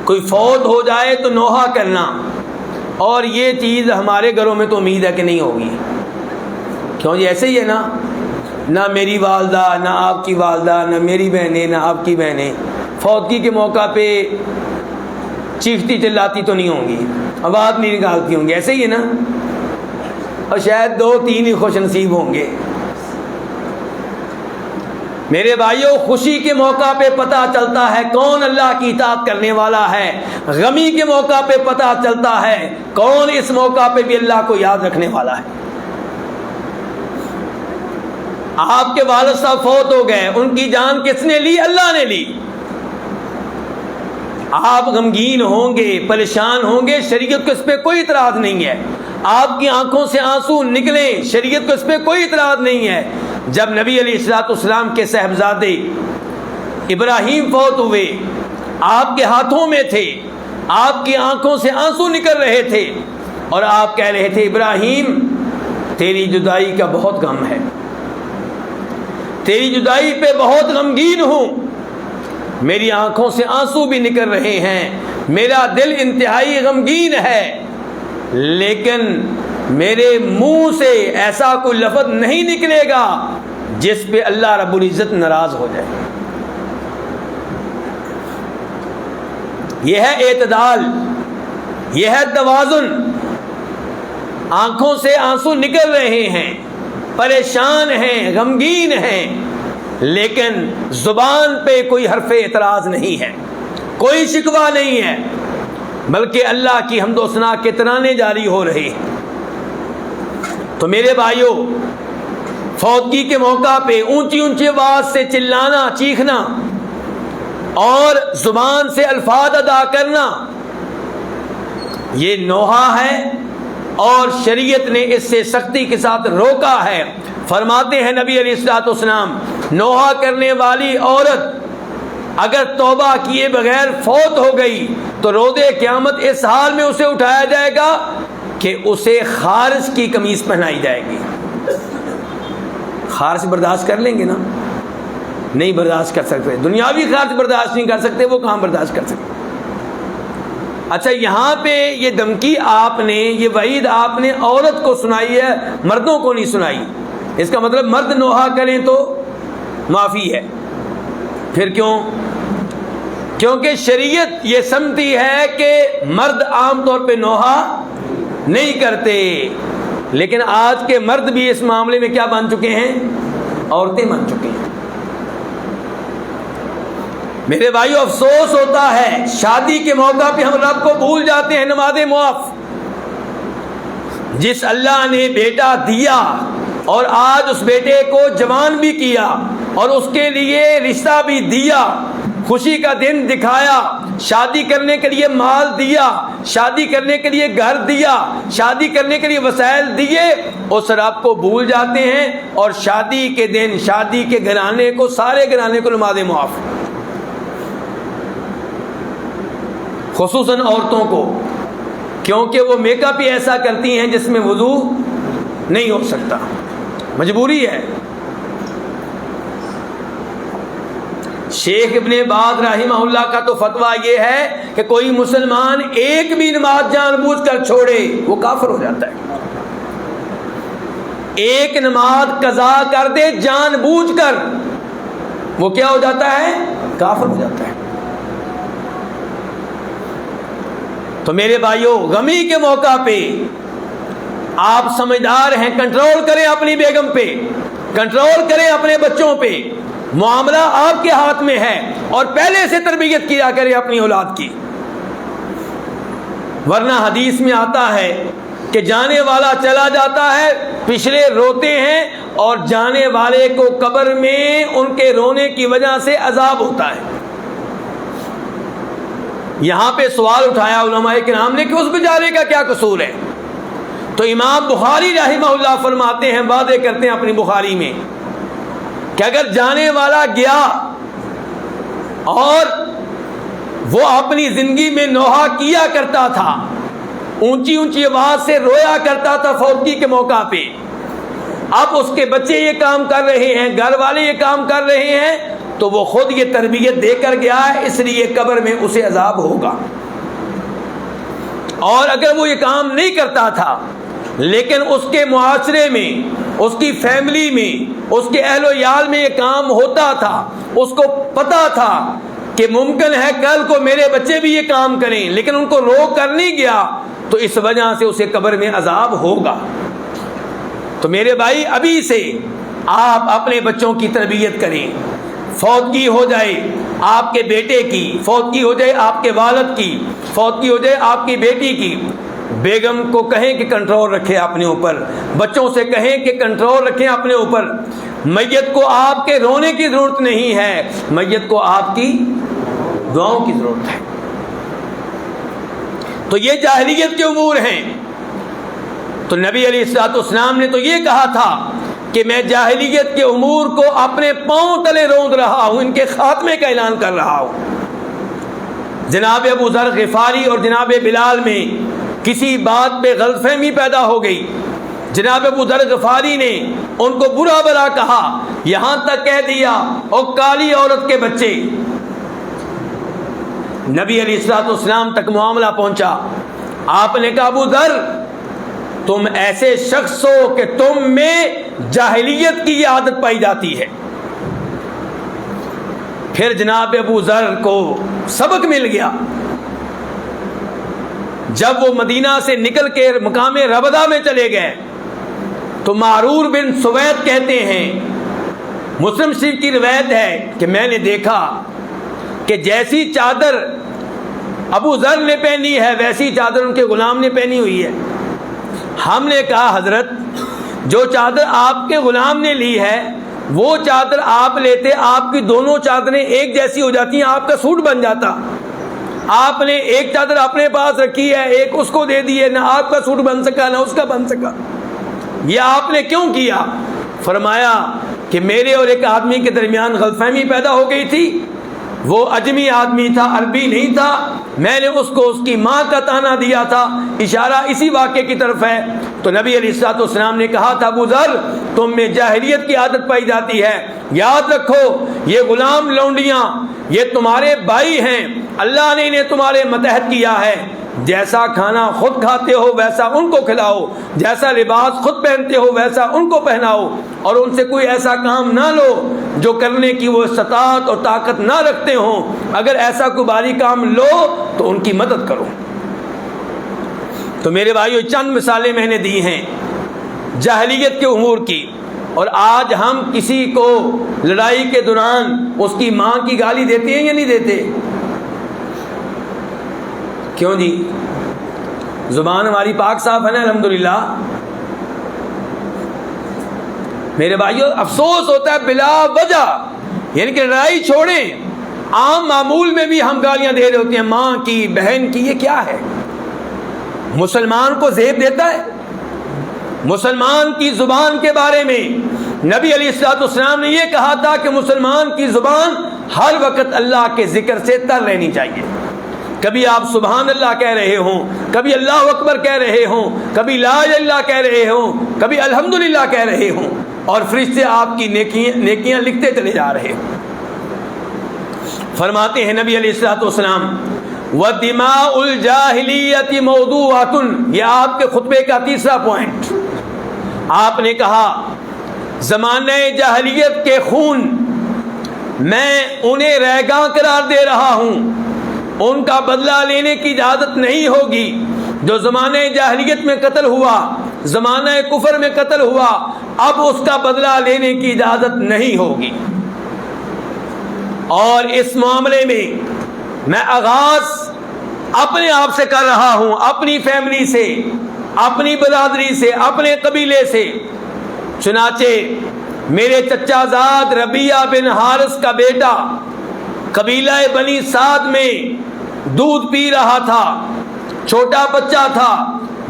کوئی فوت ہو جائے تو نوحہ کرنا، اور یہ چیز ہمارے گھروں میں تو امید ہے کہ نہیں ہوگی، کیوں جی ایسے ہی ہے نا، نہ میری والدہ نہ آپ کی والدہ نہ میری بہنیں نہ آپ کی بہنیں فوتگی کے موقع پہ چیختی چلاتی تو نہیں ہوں گی، آواز نہیں نکالتی ہوں گی، ایسے ہی ہے نا، اور شاید 2-3 ہی خوش نصیب ہوں گے۔ میرے بھائیوں، خوشی کے موقع پہ پتہ چلتا ہے کون اللہ کی اطاعت کرنے والا ہے، غمی کے موقع پہ پتہ چلتا ہے کون اس موقع پہ بھی اللہ کو یاد رکھنے والا ہے۔ آپ کے والد صاحب فوت ہو گئے، ان کی جان کس نے لی؟ اللہ نے لی۔ آپ غمگین ہوں گے، پریشان ہوں گے، شریعت کو اس پہ کوئی اعتراض نہیں ہے۔ آپ کی آنکھوں سے آنسو نکلیں، شریعت کو اس پہ کوئی اعتراض نہیں ہے۔ جب نبی علیہ الصلوۃ والسلام کے صاحبزادے ابراہیم فوت ہوئے، آپ کے ہاتھوں میں تھے، آپ کی آنکھوں سے آنسو نکل رہے تھے، اور آپ کہہ رہے تھے ابراہیم تیری جدائی کا بہت غم ہے، تیری جدائی پہ بہت غمگین ہوں، میری آنکھوں سے آنسو بھی نکل رہے ہیں، میرا دل انتہائی غمگین ہے، لیکن میرے منہ سے ایسا کوئی لفظ نہیں نکلے گا جس پہ اللہ رب العزت ناراض ہو جائے۔ یہ ہے اعتدال، یہ ہے توازن۔ آنکھوں سے آنسو نکل رہے ہیں، پریشان ہیں، غمگین ہیں، لیکن زبان پہ کوئی حرف اعتراض نہیں ہے، کوئی شکوہ نہیں ہے، بلکہ اللہ کی حمد و ثنا کے ترانے جاری ہو رہے ہیں۔ تو میرے بھائیوں، فوتگی کے موقع پہ اونچی اونچی آواز سے چلانا، چیخنا اور زبان سے الفاظ ادا کرنا، یہ نوحہ ہے، اور شریعت نے اس سے سختی کے ساتھ روکا ہے۔ فرماتے ہیں نبی علیہ الصلوۃ والسلام، نوحہ کرنے والی عورت اگر توبہ کیے بغیر فوت ہو گئی تو روز قیامت اس حال میں اسے اٹھایا جائے گا کہ اسے خارج کی قمیص پہنائی جائے گی۔ خارج برداشت کر لیں گے نا؟ نہیں برداشت کر سکتے، دنیاوی خارج برداشت نہیں کر سکتے، وہ کہاں برداشت کر سکتے؟ اچھا، یہاں پہ یہ دھمکی آپ نے، یہ وعید آپ نے عورت کو سنائی ہے، مردوں کو نہیں سنائی۔ اس کا مطلب مرد نوحہ کریں تو معافی ہے۔ پھر کیوں؟ کیونکہ شریعت یہ سمجھتی ہے کہ مرد عام طور پہ نوحہ نہیں کرتے، لیکن آج کے مرد بھی اس معاملے میں کیا بن چکے ہیں؟ عورتیں بن چکے ہیں۔ میرے بھائیو، افسوس ہوتا ہے شادی کے موقع پہ ہم رب کو بھول جاتے ہیں، نماز معاف۔ جس اللہ نے بیٹا دیا اور آج اس بیٹے کو جوان بھی کیا اور اس کے لیے رشتہ بھی دیا، خوشی کا دن دکھایا، شادی کرنے کے لیے مال دیا، شادی کرنے کے لیے گھر دیا، شادی کرنے کے لیے وسائل دیے، اس رب کو بھول جاتے ہیں، اور شادی کے دن شادی کے گھرانے کو، سارے گھرانے کو نماز معاف، خصوصاً عورتوں کو، کیونکہ وہ میک اپ ہی ایسا کرتی ہیں جس میں وضو نہیں ہو سکتا، مجبوری ہے۔ شیخ ابن باز رحمہ اللہ کا تو فتویٰ یہ ہے کہ کوئی مسلمان ایک بھی نماز جان بوجھ کر چھوڑے وہ کافر ہو جاتا ہے۔ ایک نماز قضا کر دے جان بوجھ کر، وہ کیا ہو جاتا ہے؟ کافر ہو جاتا ہے۔ تو میرے بھائیوں، غمی کے موقع پہ آپ سمجھدار ہیں، کنٹرول کریں اپنی بیگم پہ، کنٹرول کریں اپنے بچوں پہ، معاملہ آپ کے ہاتھ میں ہے، اور پہلے سے تربیت کیا کریں اپنی اولاد کی، ورنہ حدیث میں آتا ہے کہ جانے والا چلا جاتا ہے، پچھلے روتے ہیں، اور جانے والے کو قبر میں ان کے رونے کی وجہ سے عذاب ہوتا ہے۔ یہاں پہ سوال اٹھایا علماء کرام نے کہ اس بیچارے کا کیا قصور ہے؟ تو امام بخاری رحمہ اللہ فرماتے ہیں، واضح کرتے ہیں اپنی بخاری میں کہ اگر جانے والا گیا اور وہ اپنی زندگی میں نوحہ کیا کرتا تھا، اونچی اونچی آواز سے رویا کرتا تھا فوتگی کے موقع پہ، اب اس کے بچے یہ کام کر رہے ہیں، گھر والے یہ کام کر رہے ہیں، تو وہ خود یہ تربیت دے کر گیا ہے، اس لیے قبر میں اسے عذاب ہوگا۔ اور اگر وہ یہ کام نہیں کرتا تھا لیکن اس کے معاشرے میں، اس کی فیملی میں، اس کے اہل و عیال میں یہ کام ہوتا تھا، اس کو پتا تھا کہ ممکن ہے کل کو میرے بچے بھی یہ کام کریں، لیکن ان کو روک کر نہیں گیا، تو اس وجہ سے اسے قبر میں عذاب ہوگا۔ تو میرے بھائی ابھی سے آپ اپنے بچوں کی تربیت کریں، فوتگی ہو جائے آپ کے بیٹے کی، فوتگی ہو جائے آپ کے والد کی، فوتگی ہو جائے آپ کی بیٹی کی، بیگم کو کہیں کہ کنٹرول رکھیں اپنے اوپر، بچوں سے کہیں کہ کنٹرول رکھیں اپنے اوپر۔ میت کو آپ کے رونے کی ضرورت نہیں ہے، میت کو آپ کی دعاؤں کی ضرورت ہے۔ تو یہ جاہلیت کے امور ہیں۔ تو نبی علیہ الصلوۃ والسلام نے تو یہ کہا تھا کہ میں جاہلیت کے امور کو اپنے پاؤں تلے روند رہا ہوں، ان کے خاتمے کا اعلان کر رہا ہوں۔ جناب ابو ذر غفاری اور جناب بلال میں کسی بات پہ غلط فہمی پیدا ہو گئی، جناب ابو ذر غفاری نے ان کو برا بھلا کہا، یہاں تک کہہ دیا او کالی عورت کے بچے۔ نبی علیہ الصلوۃ والسلام تک معاملہ پہنچا، آپ نے کہا ابو ذر تم ایسے شخص ہو کہ تم میں جاہلیت کی یہ عادت پائی جاتی ہے۔ پھر جناب ابو ذر کو سبق مل گیا، جب وہ مدینہ سے نکل کے مقام ربدہ میں چلے گئے تو معرور بن سوید کہتے ہیں، مسلم شریف کی روایت ہے کہ میں نے دیکھا کہ جیسی چادر ابو ذر نے پہنی ہے ویسی چادر ان کے غلام نے پہنی ہوئی ہے۔ ہم نے کہا حضرت جو چادر آپ کے غلام نے لی ہے وہ چادر آپ لیتے، آپ کی دونوں چادریں ایک جیسی ہو جاتی ہیں، آپ کا سوٹ بن جاتا۔ آپ نے ایک چادر اپنے پاس رکھی ہے، ایک اس کو دے دی ہے، نہ آپ کا سوٹ بن سکا نہ اس کا بن سکا، یہ آپ نے کیوں کیا؟ فرمایا کہ میرے اور ایک آدمی کے درمیان غلط فہمی پیدا ہو گئی تھی، وہ اجمی آدمی تھا، عربی نہیں تھا، میں نے اس کو اس کی ماں کا طعنہ دیا تھا، اشارہ اسی واقعے کی طرف ہے۔ تو نبی علیہ الصلوۃ والسلام نے کہا تھا ابو ذر تم میں جاہلیت کی عادت پائی جاتی ہے، یاد رکھو یہ غلام لونڈیاں یہ تمہارے بھائی ہیں، اللہ نے انہیں تمہارے متحد کیا ہے، جیسا کھانا خود کھاتے ہو ویسا ان کو کھلاؤ، جیسا لباس خود پہنتے ہو ویسا ان کو پہناؤ، اور ان سے کوئی ایسا کام نہ لو جو کرنے کی وہ استطاعت اور طاقت نہ رکھتے ہوں، اگر ایسا کوئی بھاری کام لو تو ان کی مدد کرو۔ تو میرے بھائیو چند مثالیں میں نے دی ہیں جاہلیت کے امور کی، اور آج ہم کسی کو لڑائی کے دوران اس کی ماں کی گالی دیتے ہیں یا نہیں دیتے؟ کیوں جی؟ زبان ہماری پاک صاف ہے نا الحمدللہ۔ میرے بھائیو افسوس ہوتا ہے بلا وجہ، یعنی کہ لڑائی چھوڑیں، عام معمول میں بھی ہم گالیاں دے رہے ہوتے ہیں ماں کی، بہن کی، یہ کیا ہے؟ مسلمان کو زیب دیتا ہے؟ مسلمان کی زبان کے بارے میں نبی علیہ الصلوۃ والسلام نے یہ کہا تھا کہ مسلمان کی زبان ہر وقت اللہ کے ذکر سے تر رہنی چاہیے، کبھی آپ سبحان اللہ کہہ رہے ہوں، کبھی اللہ اکبر کہہ رہے ہوں، کبھی لا الہ الا اللہ کہہ رہے ہوں، کبھی الحمدللہ کہہ رہے ہوں، اور فرشتے آپ کی نیکیاں لکھتے چلے جا رہے ہیں۔ فرماتے ہیں نبی علیہ الصلوۃ والسلام وَدِمَاءُ الْجَاهِلِيَّةِ مَوْضُوعَةٌ، یہ آپ کے خطبے کا تیسرا پوائنٹ۔ آپ نے کہا زمانہ جاہلیت کے خون میں انہیں ریگاں قرار دے رہا ہوں، ان کا بدلہ لینے کی اجازت نہیں ہوگی۔ جو زمانہ جاہلیت میں قتل ہوا، زمانہ کفر میں قتل ہوا، اب اس کا بدلہ لینے کی اجازت نہیں ہوگی۔ اور اس معاملے میں میں آغاز اپنے آپ سے کر رہا ہوں، اپنی فیملی سے، اپنی برادری سے، اپنے قبیلے سے۔ چنانچہ میرے چچا زاد ربیعہ بن حارث کا بیٹا قبیلہ بنی سعد میں دودھ پی رہا تھا، چھوٹا بچہ تھا،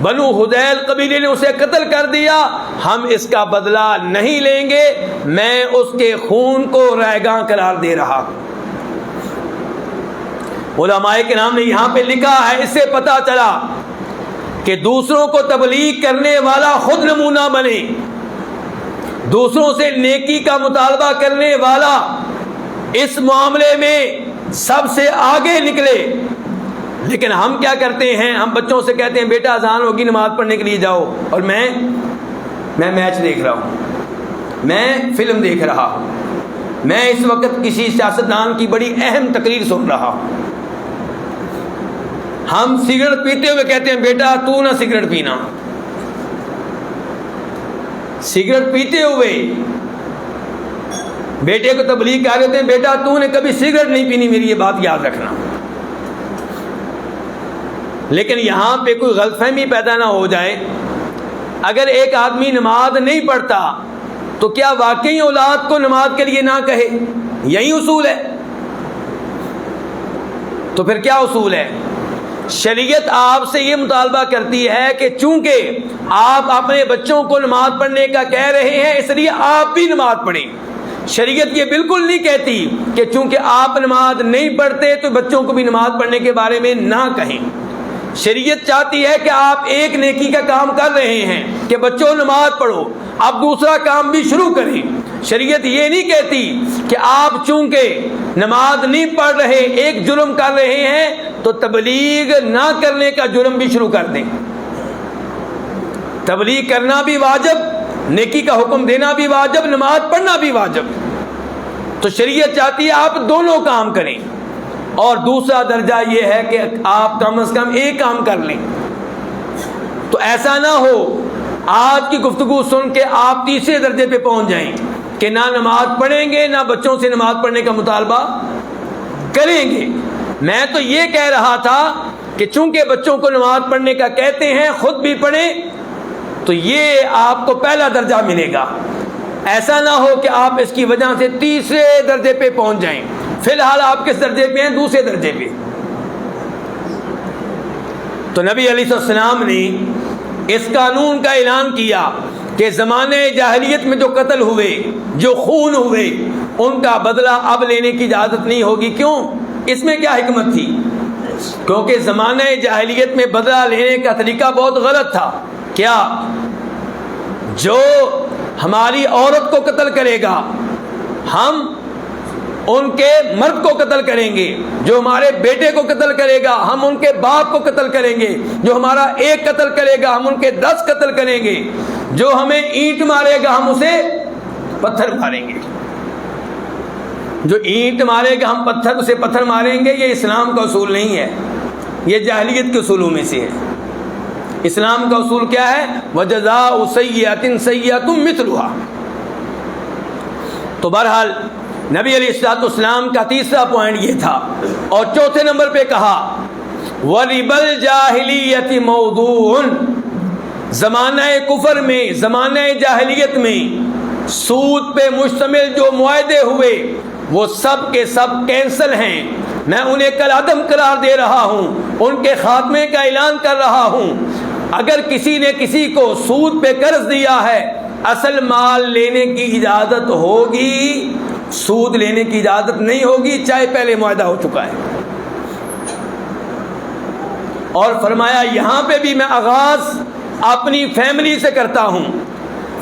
بنو حذیل قبیلے نے اسے قتل کر دیا، ہم اس کا بدلہ نہیں لیں گے، میں اس کے خون کو ریگاں قرار دے رہا ہوں۔ علماء کرام نے یہاں پہ لکھا ہے، اس سے پتہ چلا کہ دوسروں کو تبلیغ کرنے والا خود نمونہ بنے، دوسروں سے نیکی کا مطالبہ کرنے والا اس معاملے میں سب سے آگے نکلے۔ لیکن ہم کیا کرتے ہیں، ہم بچوں سے کہتے ہیں بیٹا اذان ہوگی نماز پڑھنے کے لیے جاؤ، اور میں میچ دیکھ رہا ہوں، میں فلم دیکھ رہا ہوں، میں اس وقت کسی سیاستدان کی بڑی اہم تقریر سن رہا ہوں۔ ہم سگریٹ پیتے ہوئے کہتے ہیں بیٹا تو نہ سگریٹ پینا، سگریٹ پیتے ہوئے بیٹے کو تبلیغ کر رہے ہوتے ہیں بیٹا تو نے کبھی سگریٹ نہیں پینی، میری یہ بات یاد رکھنا۔ لیکن یہاں پہ کوئی غلط فہمی پیدا نہ ہو جائے، اگر ایک آدمی نماز نہیں پڑھتا تو کیا واقعی اولاد کو نماز کے لیے نہ کہے؟ یہی اصول ہے۔ تو پھر کیا اصول ہے؟ شریعت آپ سے یہ مطالبہ کرتی ہے کہ چونکہ آپ اپنے بچوں کو نماز پڑھنے کا کہہ رہے ہیں اس لیے آپ بھی نماز پڑھیں۔ شریعت یہ بالکل نہیں کہتی کہ چونکہ آپ نماز نہیں پڑھتے تو بچوں کو بھی نماز پڑھنے کے بارے میں نہ کہیں۔ شریعت چاہتی ہے کہ آپ ایک نیکی کا کام کر رہے ہیں کہ بچوں نماز پڑھو، اب دوسرا کام بھی شروع کریں۔ شریعت یہ نہیں کہتی کہ آپ چونکہ نماز نہیں پڑھ رہے ایک جرم کر رہے ہیں تو تبلیغ نہ کرنے کا جرم بھی شروع کر دیں۔ تبلیغ کرنا بھی واجب، نیکی کا حکم دینا بھی واجب، نماز پڑھنا بھی واجب۔ تو شریعت چاہتی ہے آپ دونوں کام کریں، اور دوسرا درجہ یہ ہے کہ آپ کم از کم ایک کام کر لیں۔ تو ایسا نہ ہو آج کی گفتگو سن کے آپ تیسرے درجے پہ پہنچ جائیں کہ نہ نماز پڑھیں گے نہ بچوں سے نماز پڑھنے کا مطالبہ کریں گے۔ میں تو یہ کہہ رہا تھا کہ چونکہ بچوں کو نماز پڑھنے کا کہتے ہیں خود بھی پڑھیں تو یہ آپ کو پہلا درجہ ملے گا۔ ایسا نہ ہو کہ آپ اس کی وجہ سے تیسرے درجے پہ پہنچ جائیں۔ فی الحال آپ کس درجے پہ ہیں؟ دوسرے درجے پہ۔ تو نبی علیہ السلام نے اس قانون کا اعلان کیا کہ زمانے جاہلیت میں جو قتل ہوئے، جو خون ہوئے، ان کا بدلہ اب لینے کی اجازت نہیں ہوگی۔ کیوں؟ اس میں کیا حکمت تھی؟ کیونکہ زمانے جاہلیت میں بدلہ لینے کا طریقہ بہت غلط تھا۔ کیا؟ جو ہماری عورت کو قتل کرے گا ہم ان کے مرد کو قتل کریں گے، جو ہمارے بیٹے کو قتل کرے گا ہم ان کے باپ کو قتل کریں گے، جو ہمارا ایک قتل کرے گا ہم ان کے 10 قتل کریں گے، جو ہمیں اینٹ مارے گا ہم اسے پتھر ماریں گے، جو اینٹ مارے گا ہم اسے پتھر ماریں گے۔ یہ اسلام کا اصول نہیں ہے، یہ جاہلیت کے اصولوں میں سے ہے۔ اسلام کا اصول کیا ہے؟ وَجَزَاءُ سَيِّئَةٍ سَيِّئَةٌ مِثْلُهَا۔ تو بہرحال نبی علیہ السلام کا تیسرا پوائنٹ یہ تھا، اور چوتھے نمبر پہ کہا وَرِبَ الْجَاهِلِيَّةِ مَوْضُوعٌ، زمانہ کفر میں، زمانہ جاہلیت میں سود پہ مشتمل جو معاہدے ہوئے وہ سب کے سب کینسل ہیں، میں انہیں کل عدم قرار دے رہا ہوں، ان کے خاتمے کا اعلان کر رہا ہوں۔ اگر کسی نے کسی کو سود پہ قرض دیا ہے اصل مال لینے کی اجازت ہوگی، سود لینے کی اجازت نہیں ہوگی چاہے پہلے معاہدہ ہو چکا ہے۔ اور فرمایا یہاں پہ بھی میں آغاز اپنی فیملی سے کرتا ہوں۔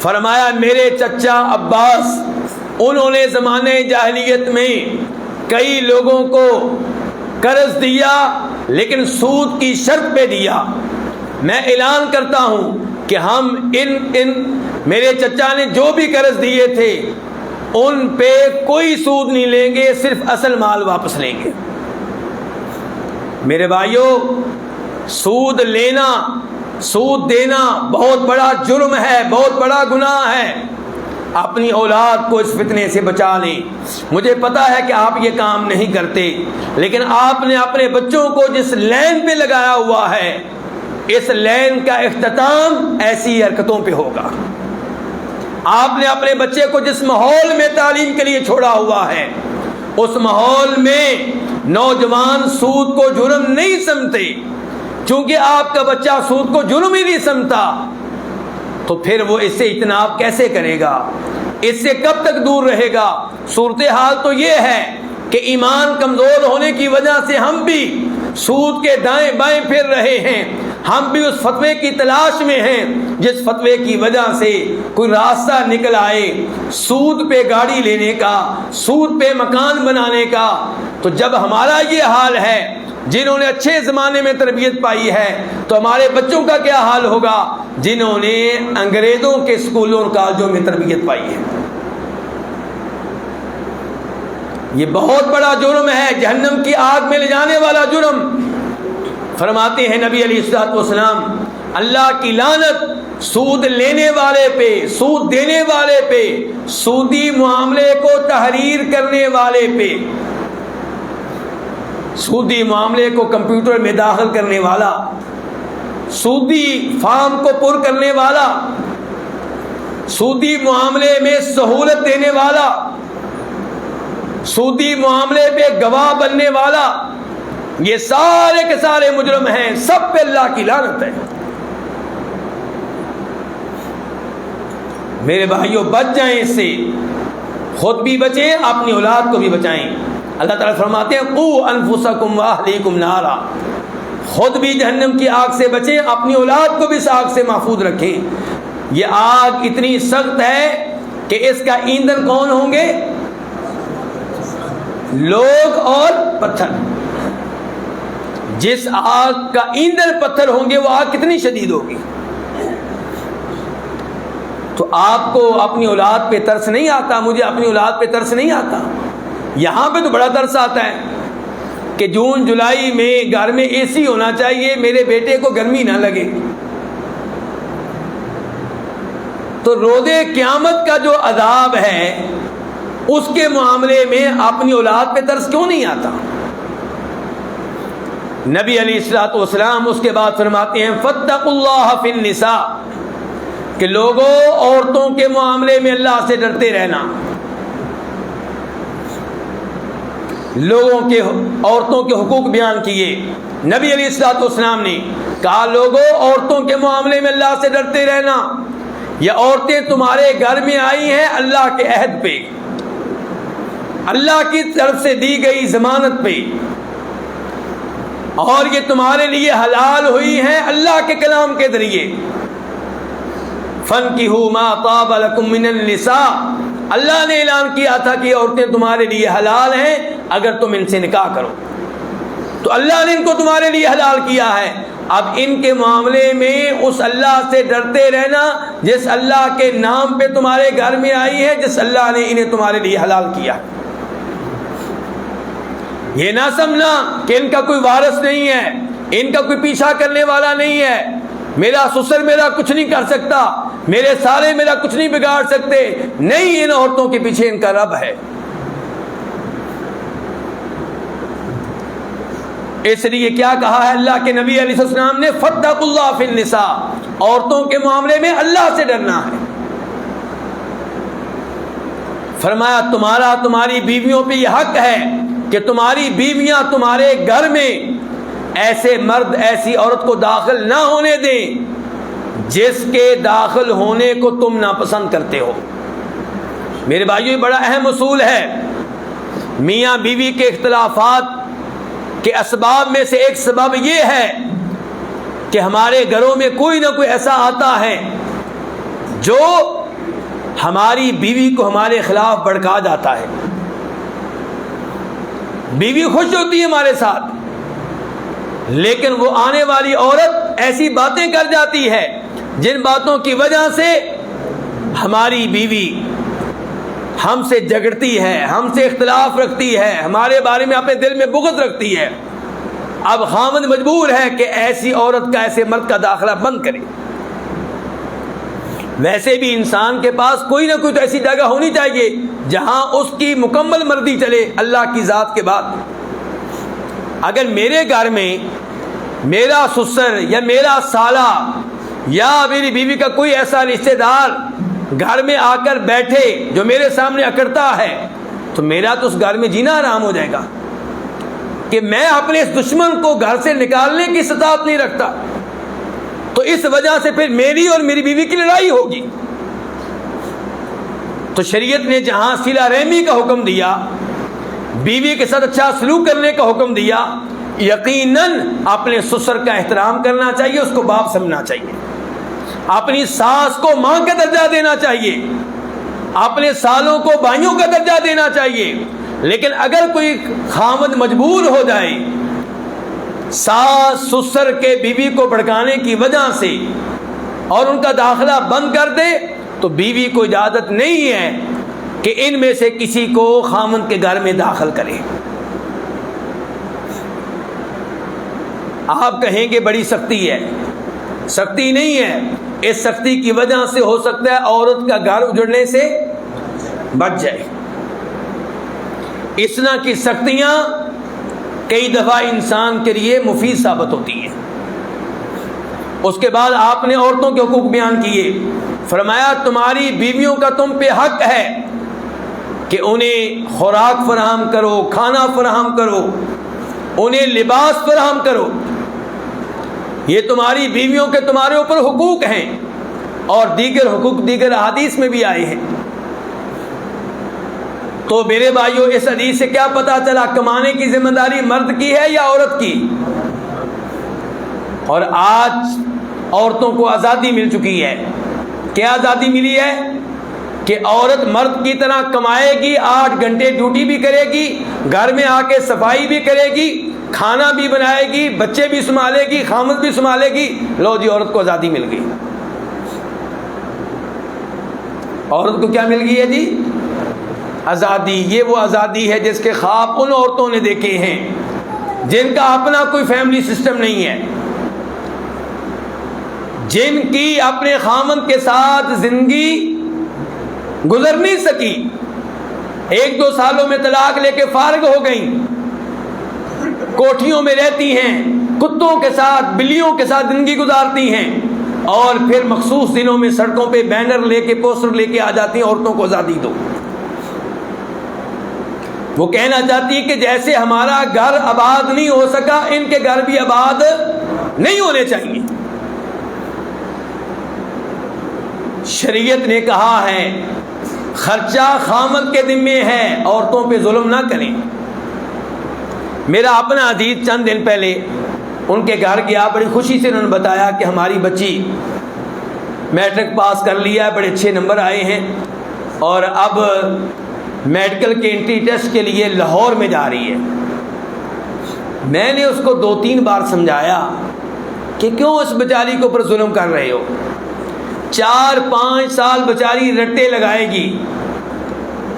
فرمایا میرے چچا عباس، انہوں نے زمانے جاہلیت میں کئی لوگوں کو قرض دیا لیکن سود کی شرط پہ دیا۔ میں اعلان کرتا ہوں کہ ہم ان میرے چچا نے جو بھی قرض دیے تھے ان پہ کوئی سود نہیں لیں گے، صرف اصل مال واپس لیں گے۔ میرے بھائیوں، سود لینا، سود دینا بہت بڑا جرم ہے، بہت بڑا گناہ ہے۔ اپنی اولاد کو اس فتنے سے بچا لیں۔ مجھے پتا ہے کہ آپ یہ کام نہیں کرتے، لیکن آپ نے اپنے بچوں کو جس لین پہ لگایا ہوا ہے اس لین کا اختتام ایسی حرکتوں پہ ہوگا۔ آپ نے اپنے بچے کو جس ماحول میں تعلیم کے لیے چھوڑا ہوا ہے اس ماحول میں نوجوان سود کو جرم نہیں سمجھتے، چونکہ آپ کا بچہ سود کو جرم ہی نہیں سمجھتا تو پھر وہ اس سے اجتناب کیسے کرے گا؟ اس سے کب تک دور رہے گا؟ صورتحال تو یہ ہے کہ ایمان کمزور ہونے کی وجہ سے ہم بھی سود کے دائیں بائیں پھر رہے ہیں، ہم بھی اس فتوے کی تلاش میں ہیں جس فتوے کی وجہ سے کوئی راستہ نکل آئے سود پہ گاڑی لینے کا، سود پہ مکان بنانے کا۔ تو جب ہمارا یہ حال ہے، جنہوں نے اچھے زمانے میں تربیت پائی ہے، تو ہمارے بچوں کا کیا حال ہوگا جنہوں نے انگریزوں کے اسکولوں اور کالجوں میں تربیت پائی ہے؟ یہ بہت بڑا جرم ہے، جہنم کی آگ میں لے جانے والا جرم۔ فرماتے ہیں نبی علیہ الصلوۃ والسلام، اللہ کی لعنت سود لینے والے پہ، سود دینے والے پہ، سودی معاملے کو تحریر کرنے والے پہ، سودی معاملے کو کمپیوٹر میں داخل کرنے والا، سودی فارم کو پر کرنے والا، سودی معاملے میں سہولت دینے والا، سودی معاملے پہ گواہ بننے والا، یہ سارے کے سارے مجرم ہیں، سب پہ اللہ کی لعنت ہے۔ میرے بھائیوں بچ جائیں اس سے، خود بھی بچیں، اپنی اولاد کو بھی بچائیں۔ اللہ تعالیٰ فرماتے ہیں قوا انفسکم واہلیکم نارا، خود بھی جہنم کی آگ سے بچیں، اپنی اولاد کو بھی اس آگ سے محفوظ رکھیں۔ یہ آگ اتنی سخت ہے کہ اس کا ایندھن کون ہوں گے؟ لوگ اور پتھر۔ جس آگ کا ایندھن پتھر ہوں گے وہ آگ کتنی شدید ہوگی۔ تو آپ کو اپنی اولاد پہ ترس نہیں آتا؟ مجھے اپنی اولاد پہ ترس نہیں آتا؟ یہاں پہ تو بڑا ترس آتا ہے کہ جون جولائی میں گھر میں اے سی ہونا چاہیے، میرے بیٹے کو گرمی نہ لگے۔ تو روز قیامت کا جو عذاب ہے اس کے معاملے میں اپنی اولاد پہ ترس کیوں نہیں آتا؟ نبی علیہ الصلوۃ والسلام اس کے بعد فرماتے ہیں فاتقوا اللہ فی النساء، کہ لوگوں عورتوں کے معاملے میں اللہ سے ڈرتے رہنا۔ لوگوں کے عورتوں کے حقوق بیان کیے نبی علیہ الصلوۃ والسلام نے، کہا لوگوں عورتوں کے معاملے میں اللہ سے ڈرتے رہنا، یہ عورتیں تمہارے گھر میں آئی ہیں اللہ کے عہد پہ، اللہ کی طرف سے دی گئی ضمانت پہ، اور یہ تمہارے لیے حلال ہوئی ہیں اللہ کے کلام کے ذریعے۔ فَانْكِحُوا مَا طَابَ لَكُم مِّنَ النِّسَاءِ، اللہ نے اعلان کیا تھا کہ یہ عورتیں تمہارے لیے حلال ہیں اگر تم ان سے نکاح کرو، تو اللہ نے ان کو تمہارے لیے حلال کیا ہے۔ اب ان کے معاملے میں اس اللہ سے ڈرتے رہنا جس اللہ کے نام پہ تمہارے گھر میں آئی ہے، جس اللہ نے انہیں تمہارے لیے حلال کیا۔ یہ نہ سمجھنا کہ ان کا کوئی وارث نہیں ہے، ان کا کوئی پیچھا کرنے والا نہیں ہے، میرا سسر میرا کچھ نہیں کر سکتا، میرے سالے میرا کچھ نہیں بگاڑ سکتے، نہیں، ان عورتوں کے پیچھے ان کا رب ہے۔ اس لیے کیا کہا ہے اللہ کے نبی علیہ السلام نے؟ فاتقوا اللہ فی النساء، عورتوں کے معاملے میں اللہ سے ڈرنا ہے۔ فرمایا تمہارا تمہاری بیویوں پہ یہ حق ہے کہ تمہاری بیویاں تمہارے گھر میں ایسے مرد ایسی عورت کو داخل نہ ہونے دیں جس کے داخل ہونے کو تم ناپسند کرتے ہو۔ میرے بھائیو یہ بڑا اہم اصول ہے۔ میاں بیوی کے اختلافات کے اسباب میں سے ایک سبب یہ ہے کہ ہمارے گھروں میں کوئی نہ کوئی ایسا آتا ہے جو ہماری بیوی کو ہمارے خلاف بھڑکا جاتا ہے۔ بیوی خوش ہوتی ہے ہمارے ساتھ، لیکن وہ آنے والی عورت ایسی باتیں کر جاتی ہے جن باتوں کی وجہ سے ہماری بیوی ہم سے جھگڑتی ہے، ہم سے اختلاف رکھتی ہے، ہمارے بارے میں اپنے دل میں بغض رکھتی ہے۔ اب خاوند مجبور ہے کہ ایسی عورت کا، ایسے مرد کا داخلہ بند کرے۔ ویسے بھی انسان کے پاس کوئی نہ کوئی تو ایسی جگہ ہونی چاہیے جہاں اس کی مکمل مرضی چلے اللہ کی ذات کے بعد۔ اگر میرے گھر میں میرا سسر یا میرا سالہ یا میری بیوی کا کوئی ایسا رشتہ دار گھر میں آ کر بیٹھے جو میرے سامنے اکڑتا ہے تو میرا تو اس گھر میں جینا حرام ہو جائے گا، کہ میں اپنے اس دشمن کو گھر سے نکالنے کی استطاعت نہیں رکھتا، تو اس وجہ سے پھر میری اور میری بیوی کی لڑائی ہوگی۔ تو شریعت نے جہاں صلہ رحمی کا حکم دیا بیوی کے ساتھ اچھا سلوک کرنے کا حکم دیا، یقیناً اپنے سسر کا احترام کرنا چاہیے، اس کو باپ سمجھنا چاہیے، اپنی ساس کو ماں کا درجہ دینا چاہیے، اپنے سالوں کو بھائیوں کا درجہ دینا چاہیے۔ لیکن اگر کوئی خاوند مجبور ہو جائے ساس سسر کے بیوی کو بھڑکانے کی وجہ سے اور ان کا داخلہ بند کر دے، تو بیوی کو اجازت نہیں ہے کہ ان میں سے کسی کو خاوند کے گھر میں داخل کرے۔ آپ کہیں گے بڑی سختی ہے، سختی نہیں ہے، اس سختی کی وجہ سے ہو سکتا ہے عورت کا گھر اجڑنے سے بچ جائے۔ اس طرح کی سختیاں کئی دفعہ انسان کے لیے مفید ثابت ہوتی ہیں۔ اس کے بعد آپ نے عورتوں کے حقوق بیان کیے، فرمایا تمہاری بیویوں کا تم پہ حق ہے کہ انہیں خوراک فراہم کرو، کھانا فراہم کرو، انہیں لباس فراہم کرو، یہ تمہاری بیویوں کے تمہارے اوپر حقوق ہیں، اور دیگر حقوق دیگر احادیث میں بھی آئے ہیں۔ تو میرے بھائیوں، اس حدیث سے کیا پتا چلا؟ کمانے کی ذمہ داری مرد کی ہے یا عورت کی؟ اور آج عورتوں کو آزادی مل چکی ہے۔ کیا آزادی ملی ہے؟ کہ عورت مرد کی طرح کمائے گی، 8 گھنٹے ڈیوٹی بھی کرے گی، گھر میں آ کے صفائی بھی کرے گی، کھانا بھی بنائے گی، بچے بھی سنبھالے گی، خامد بھی سنبھالے گی۔ لو جی، عورت کو آزادی مل گئی۔ عورت کو کیا مل گئی ہے جی؟ آزادی۔ یہ وہ آزادی ہے جس کے خواب ان عورتوں نے دیکھے ہیں جن کا اپنا کوئی فیملی سسٹم نہیں ہے، جن کی اپنے خامند کے ساتھ زندگی گزر نہیں سکی، 1-2 سالوں میں طلاق لے کے فارغ ہو گئیں، کوٹھیوں میں رہتی ہیں، کتوں کے ساتھ بلیوں کے ساتھ زندگی گزارتی ہیں، اور پھر مخصوص دنوں میں سڑکوں پہ بینر لے کے پوسٹر لے کے آ جاتی ہیں عورتوں کو آزادی دو۔ وہ کہنا چاہتی ہے کہ جیسے ہمارا گھر آباد نہیں ہو سکا، ان کے گھر بھی آباد نہیں ہونے چاہیے۔ شریعت نے کہا ہے خرچہ خامد کے ذمے ہے، عورتوں پہ ظلم نہ کریں۔ میرا اپنا عزیز چند دن پہلے ان کے گھر گیا، بڑی خوشی سے انہوں نے بتایا کہ ہماری بچی میٹرک پاس کر لیا ہے، بڑے اچھے نمبر آئے ہیں، اور اب میڈیکل کے انٹری ٹیسٹ کے لیے لاہور میں جا رہی ہے۔ میں نے اس کو 2-3 بار سمجھایا کہ کیوں اس بیچاری کے اوپر ظلم کر رہے ہو؟ 4-5 سال بیچاری رٹے لگائے گی،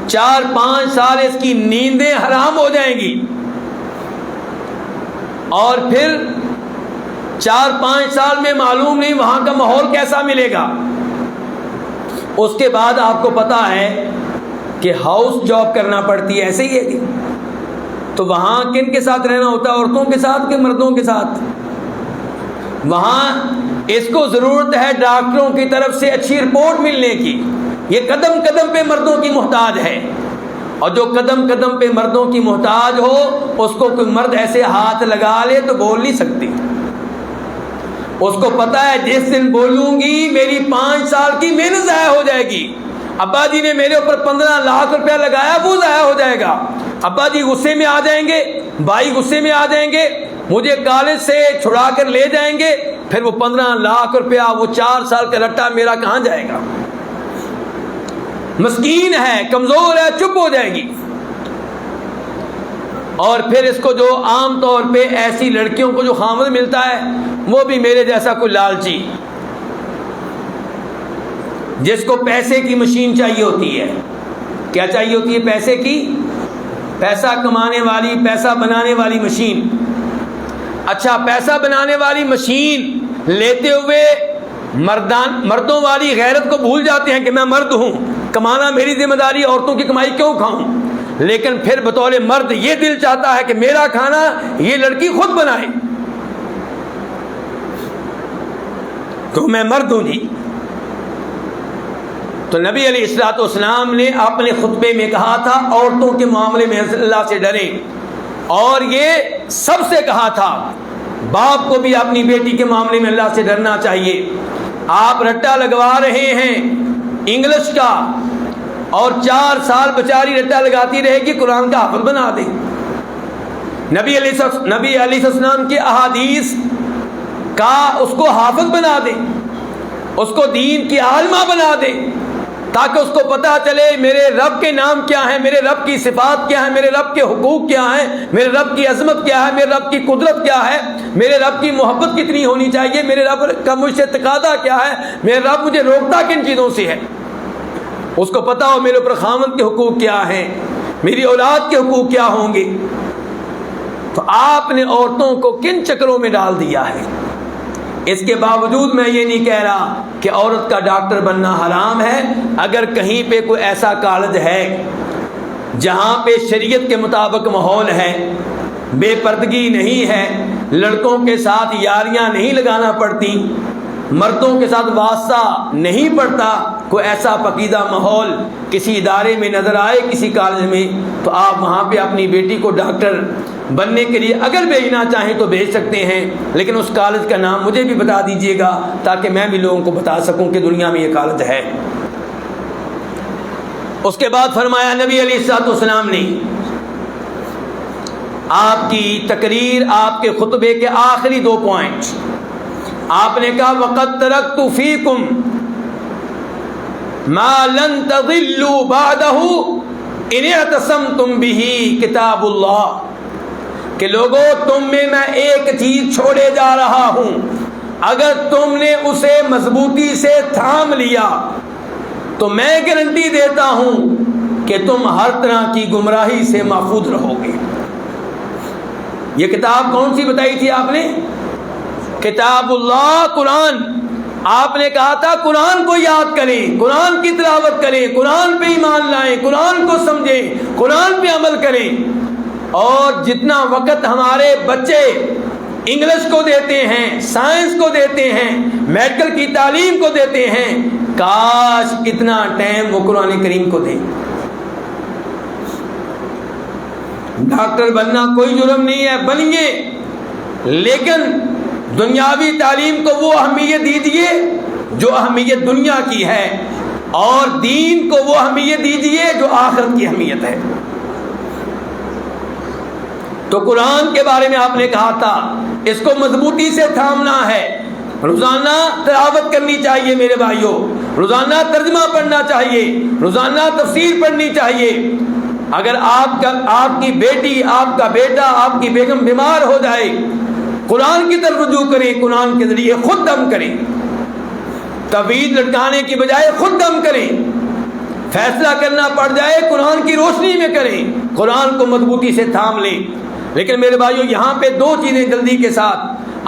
4-5 سال اس کی نیندیں حرام ہو جائیں گی، اور پھر 4-5 سال میں معلوم نہیں وہاں کا ماحول کیسا ملے گا۔ اس کے بعد آپ کو پتا ہے کہ ہاؤس جاب کرنا پڑتی ہے، ایسے ہی ہے جی۔ تو وہاں کن کے ساتھ رہنا ہوتا ہے؟ عورتوں کے ساتھ کہ مردوں کے ساتھ؟ وہاں اس کو ضرورت ہے ڈاکٹروں کی طرف سے اچھی رپورٹ ملنے کی، یہ قدم قدم پہ مردوں کی محتاج ہے، اور جو قدم قدم پہ مردوں کی محتاج ہو اس کو کوئی مرد ایسے ہاتھ لگا لے تو بول نہیں سکتی۔ اس کو پتا ہے جس دن بولوں گی میری 5 سال کی محنت ضائع ہو جائے گی، ابا جی نے میرے اوپر 15 لاکھ روپیہ لگایا وہ ضائع ہو جائے گا، ابا جی غصے میں آ جائیں گے، بھائی غصے میں آ جائیں گے، مجھے کالج سے چھڑا کر لے جائیں گے، پھر وہ 15 لاکھ روپیہ، وہ 4 سال کا رٹا میرا کہاں جائے گا؟ مسکین ہے، کمزور ہے، چپ ہو جائے گی۔ اور پھر اس کو جو عام طور پہ ایسی لڑکیوں کو جو خامد ملتا ہے وہ بھی میرے جیسا کوئی لالچی، جس کو پیسے کی مشین چاہیے ہوتی ہے۔ کیا چاہیے ہوتی ہے؟ پیسے کی، پیسہ کمانے والی، پیسہ بنانے والی مشین۔ اچھا، پیسہ بنانے والی مشین لیتے ہوئے مردوں والی غیرت کو بھول جاتے ہیں کہ میں مرد ہوں، کمانا میری ذمہ داری، عورتوں کی کمائی کیوں کھاؤں؟ لیکن پھر بطور مرد یہ دل چاہتا ہے کہ میرا کھانا یہ لڑکی خود بنائے، تو میں مرد ہوں جی۔ تو نبی علیہ الصلوۃ والسلام نے اپنے خطبے میں کہا تھا عورتوں کے معاملے میں اللہ سے ڈریں، اور یہ سب سے کہا تھا، باپ کو بھی اپنی بیٹی کے معاملے میں اللہ سے ڈرنا چاہیے۔ آپ رٹا لگوا رہے ہیں انگلش کا، اور 4 سال بیچاری رٹا لگاتی رہے گی قرآن کا حافظ بنا دے. نبی علیہ السلام کی احادیث کا اس کو حافظ بنا دے, اس کو دین کی عالمہ بنا دے, تاکہ اس کو پتہ چلے میرے رب کے نام کیا ہیں, میرے رب کی صفات کیا ہیں, میرے رب کے حقوق کیا ہیں, میرے رب کی عظمت کیا ہے, میرے رب کی قدرت کیا ہے, میرے رب کی محبت کتنی ہونی چاہیے, میرے رب کا مجھ سے تقاضا کیا ہے, میرے رب مجھے روکتا کن چیزوں سے ہے. اس کو پتہ ہو میرے اوپر خاوند کے حقوق کیا ہیں, میری اولاد کے حقوق کیا ہوں گے. تو آپ نے عورتوں کو کن چکروں میں ڈال دیا ہے. اس کے باوجود میں یہ نہیں کہہ رہا کہ عورت کا ڈاکٹر بننا حرام ہے. اگر کہیں پہ کوئی ایسا کالج ہے جہاں پہ شریعت کے مطابق ماحول ہے, بے پردگی نہیں ہے, لڑکوں کے ساتھ یاریاں نہیں لگانا پڑتی, مردوں کے ساتھ واسطہ نہیں پڑتا, کوئی ایسا پاکیزہ ماحول کسی ادارے میں نظر آئے, کسی کالج میں, تو آپ وہاں پہ اپنی بیٹی کو ڈاکٹر بننے کے لیے اگر بھیجنا چاہیں تو بھیج سکتے ہیں. لیکن اس کالج کا نام مجھے بھی بتا دیجئے گا تاکہ میں بھی لوگوں کو بتا سکوں کہ دنیا میں یہ کالج ہے. اس کے بعد فرمایا نبی علیہ السلام نے آپ کی تقریر, آپ کے خطبے کے آخری 2 پوائنٹ, آپ نے کہا وَقَدْ تَرَكْتُ فِيكُمْ مَا لَن تَضِلُّوا بَعْدَهُ إِنِ اعْتَصَمْتُمْ بِهِ كِتَابُ اللَّهِ, کہ لوگوں تم میں ایک چیز چھوڑے جا رہا ہوں, اگر تم نے اسے مضبوطی سے تھام لیا تو میں گارنٹی دیتا ہوں کہ تم ہر طرح کی گمراہی سے محفوظ رہو گے. یہ کتاب کون سی بتائی تھی آپ نے؟ کتاب اللہ, قرآن. آپ نے کہا تھا قرآن کو یاد کریں, قرآن کی تلاوت کریں, قرآن پہ ایمان لائیں, قرآن کو سمجھیں, قرآن پہ عمل کریں. اور جتنا وقت ہمارے بچے انگلش کو دیتے ہیں, سائنس کو دیتے ہیں, میڈیکل کی تعلیم کو دیتے ہیں, کاش اتنا ٹائم وہ قرآن کریم کو دیں. ڈاکٹر بننا کوئی جرم نہیں ہے, بنیے, لیکن دنیاوی تعلیم کو وہ اہمیت دیجیے جو اہمیت دنیا کی ہے, اور دین کو وہ اہمیت دیجیے جو آخرت کی اہمیت ہے. تو قرآن کے بارے میں آپ نے کہا تھا اس کو مضبوطی سے تھامنا ہے, روزانہ تلاوت کرنی چاہیے میرے بھائیوں, روزانہ ترجمہ پڑھنا چاہیے, روزانہ تفسیر پڑھنی چاہیے. اگر آپ کی بیٹی, آپ کا بیٹا, آپ کی بیگم بیمار ہو جائے, قرآن کی طرف رجوع کریں, قرآن کے ذریعے خود دم کریں, تعویذ لٹکانے کی بجائے خود دم کریں, فیصلہ کرنا پڑ جائے قرآن کی روشنی میں کریں, قرآن کو مضبوطی سے تھام لیں. لیکن میرے بھائیوں یہاں پہ 2 چیزیں جلدی کے ساتھ,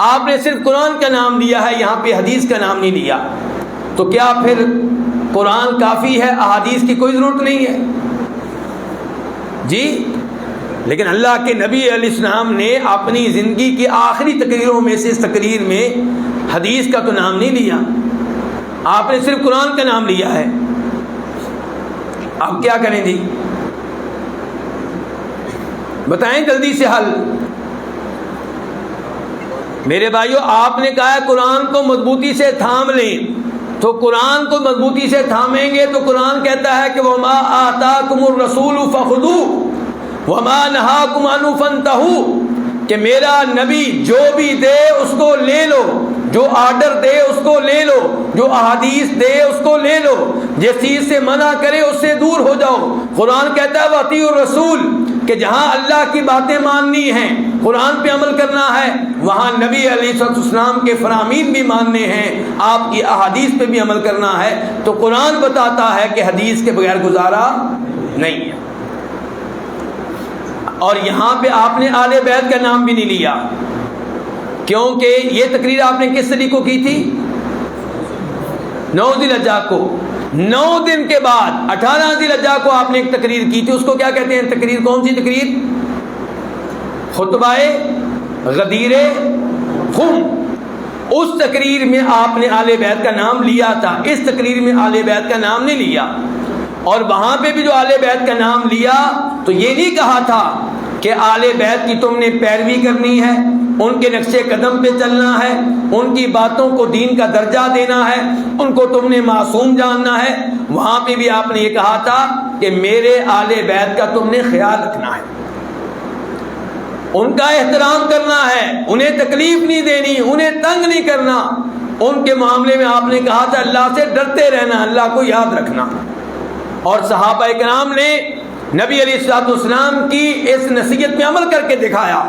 آپ نے صرف قرآن کا نام لیا ہے, یہاں پہ حدیث کا نام نہیں لیا. تو کیا پھر قرآن کافی ہے, احادیث کی کوئی ضرورت نہیں ہے؟ جی, لیکن اللہ کے نبی علیہ السلام نے اپنی زندگی کی آخری تقریروں میں سے اس تقریر میں حدیث کا تو نام نہیں لیا, آپ نے صرف قرآن کا نام لیا ہے. آپ کیا کریں جی, بتائیں جلدی سے حل. میرے بھائیوں آپ نے کہا ہے قرآن کو مضبوطی سے تھام لیں, تو قرآن کو مضبوطی سے تھامیں گے تو قرآن کہتا ہے کہ وَمَا آتَاكُمُ الرَّسُولُ فَخُذُوهُ وَمَا نَهَاكُمْ عَنْهُ فَانْتَهُوا, کہ میرا نبی جو بھی دے اس کو لے لو, جو آرڈر دے اس کو لے لو, جو احادیث دے اس کو لے لو, جس چیز سے منع کرے اس سے دور ہو جاؤ. قرآن کہتا ہے وَأَطِیعُوا الرَّسُولَ, کہ جہاں اللہ کی باتیں ماننی ہیں, قرآن پہ عمل کرنا ہے, وہاں نبی علیہ السلام کے فرامین بھی ماننے ہیں, آپ کی احادیث پہ بھی عمل کرنا ہے. تو قرآن بتاتا ہے کہ حدیث کے بغیر گزارا نہیں ہے. اور یہاں پہ آپ نے آل بیت کا نام بھی نہیں لیا, کیونکہ یہ تقریر آپ نے کس طریقے کو کی تھی؟ 9 ذی الحجہ کو. 9 دن کے بعد 18 ذی الحجہ کو آپ نے ایک تقریر کی تھی, اس کو کیا کہتے ہیں تقریر؟ کون سی تقریر؟ خطبہ غدیر خم. اس تقریر میں آپ نے آل بیت کا نام لیا تھا, اس تقریر میں آل بیت کا نام نہیں لیا. اور وہاں پہ بھی جو آل بیت کا نام لیا تو یہ نہیں کہا تھا کہ آل بیت کی تم نے پیروی کرنی ہے, ان کے نقش قدم پہ چلنا ہے، ان کی باتوں کو دین کا درجہ دینا ہے، ان کو تم نے معصوم جاننا ہے۔ وہاں پہ بھی آپ نے یہ کہا تھا کہ میرے آل بیت کا تم نے خیال رکھنا ہے، ان کا احترام کرنا ہے، انہیں تکلیف نہیں دینی، انہیں تنگ نہیں کرنا۔ ان کے معاملے میں آپ نے کہا تھا اللہ سے ڈرتے رہنا، اللہ کو یاد رکھنا۔ اور صحابہ کرام نے نبی علیہ الصلوۃ والسلام کی اس نصیحت میں عمل کر کے دکھایا۔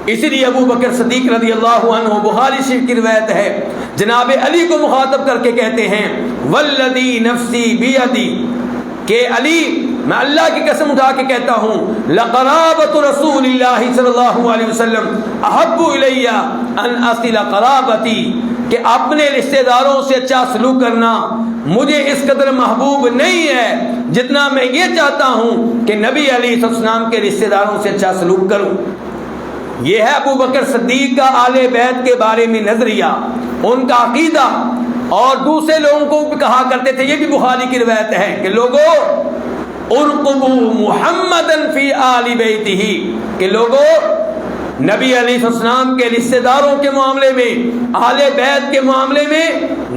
اسی لیے ابو بکر صدیق رضی اللہ عنہ، بخاری شریف کی روایت ہے، جناب علی کو مخاطب کر کے کہتے ہیں والذی نفسی بیدی، کہ علی میں اللہ کی قسم اٹھا کے کہتا ہوں لقرابۃ رسول اللہ صلی اللہ علیہ وسلم احب الی ان اصل قرابتی، کہ اپنے رشتہ داروں سے اچھا سلوک کرنا مجھے اس قدر محبوب نہیں ہے جتنا میں یہ چاہتا ہوں کہ نبی علیہ السلام کے رشتہ داروں سے اچھا سلوک کروں۔ یہ ہے ابو بکر صدیق کا آل بیت کے بارے میں نظریہ، ان کا عقیدہ۔ اور دوسرے لوگوں کو بھی کہا کرتے تھے، یہ بھی بخاری کی روایت ہے کہ لوگو ارقبوا محمدا فی آل بیتہ، کہ لوگو نبی علیہ السلام کے رشتہ داروں کے معاملے میں، اہل بیت کے معاملے میں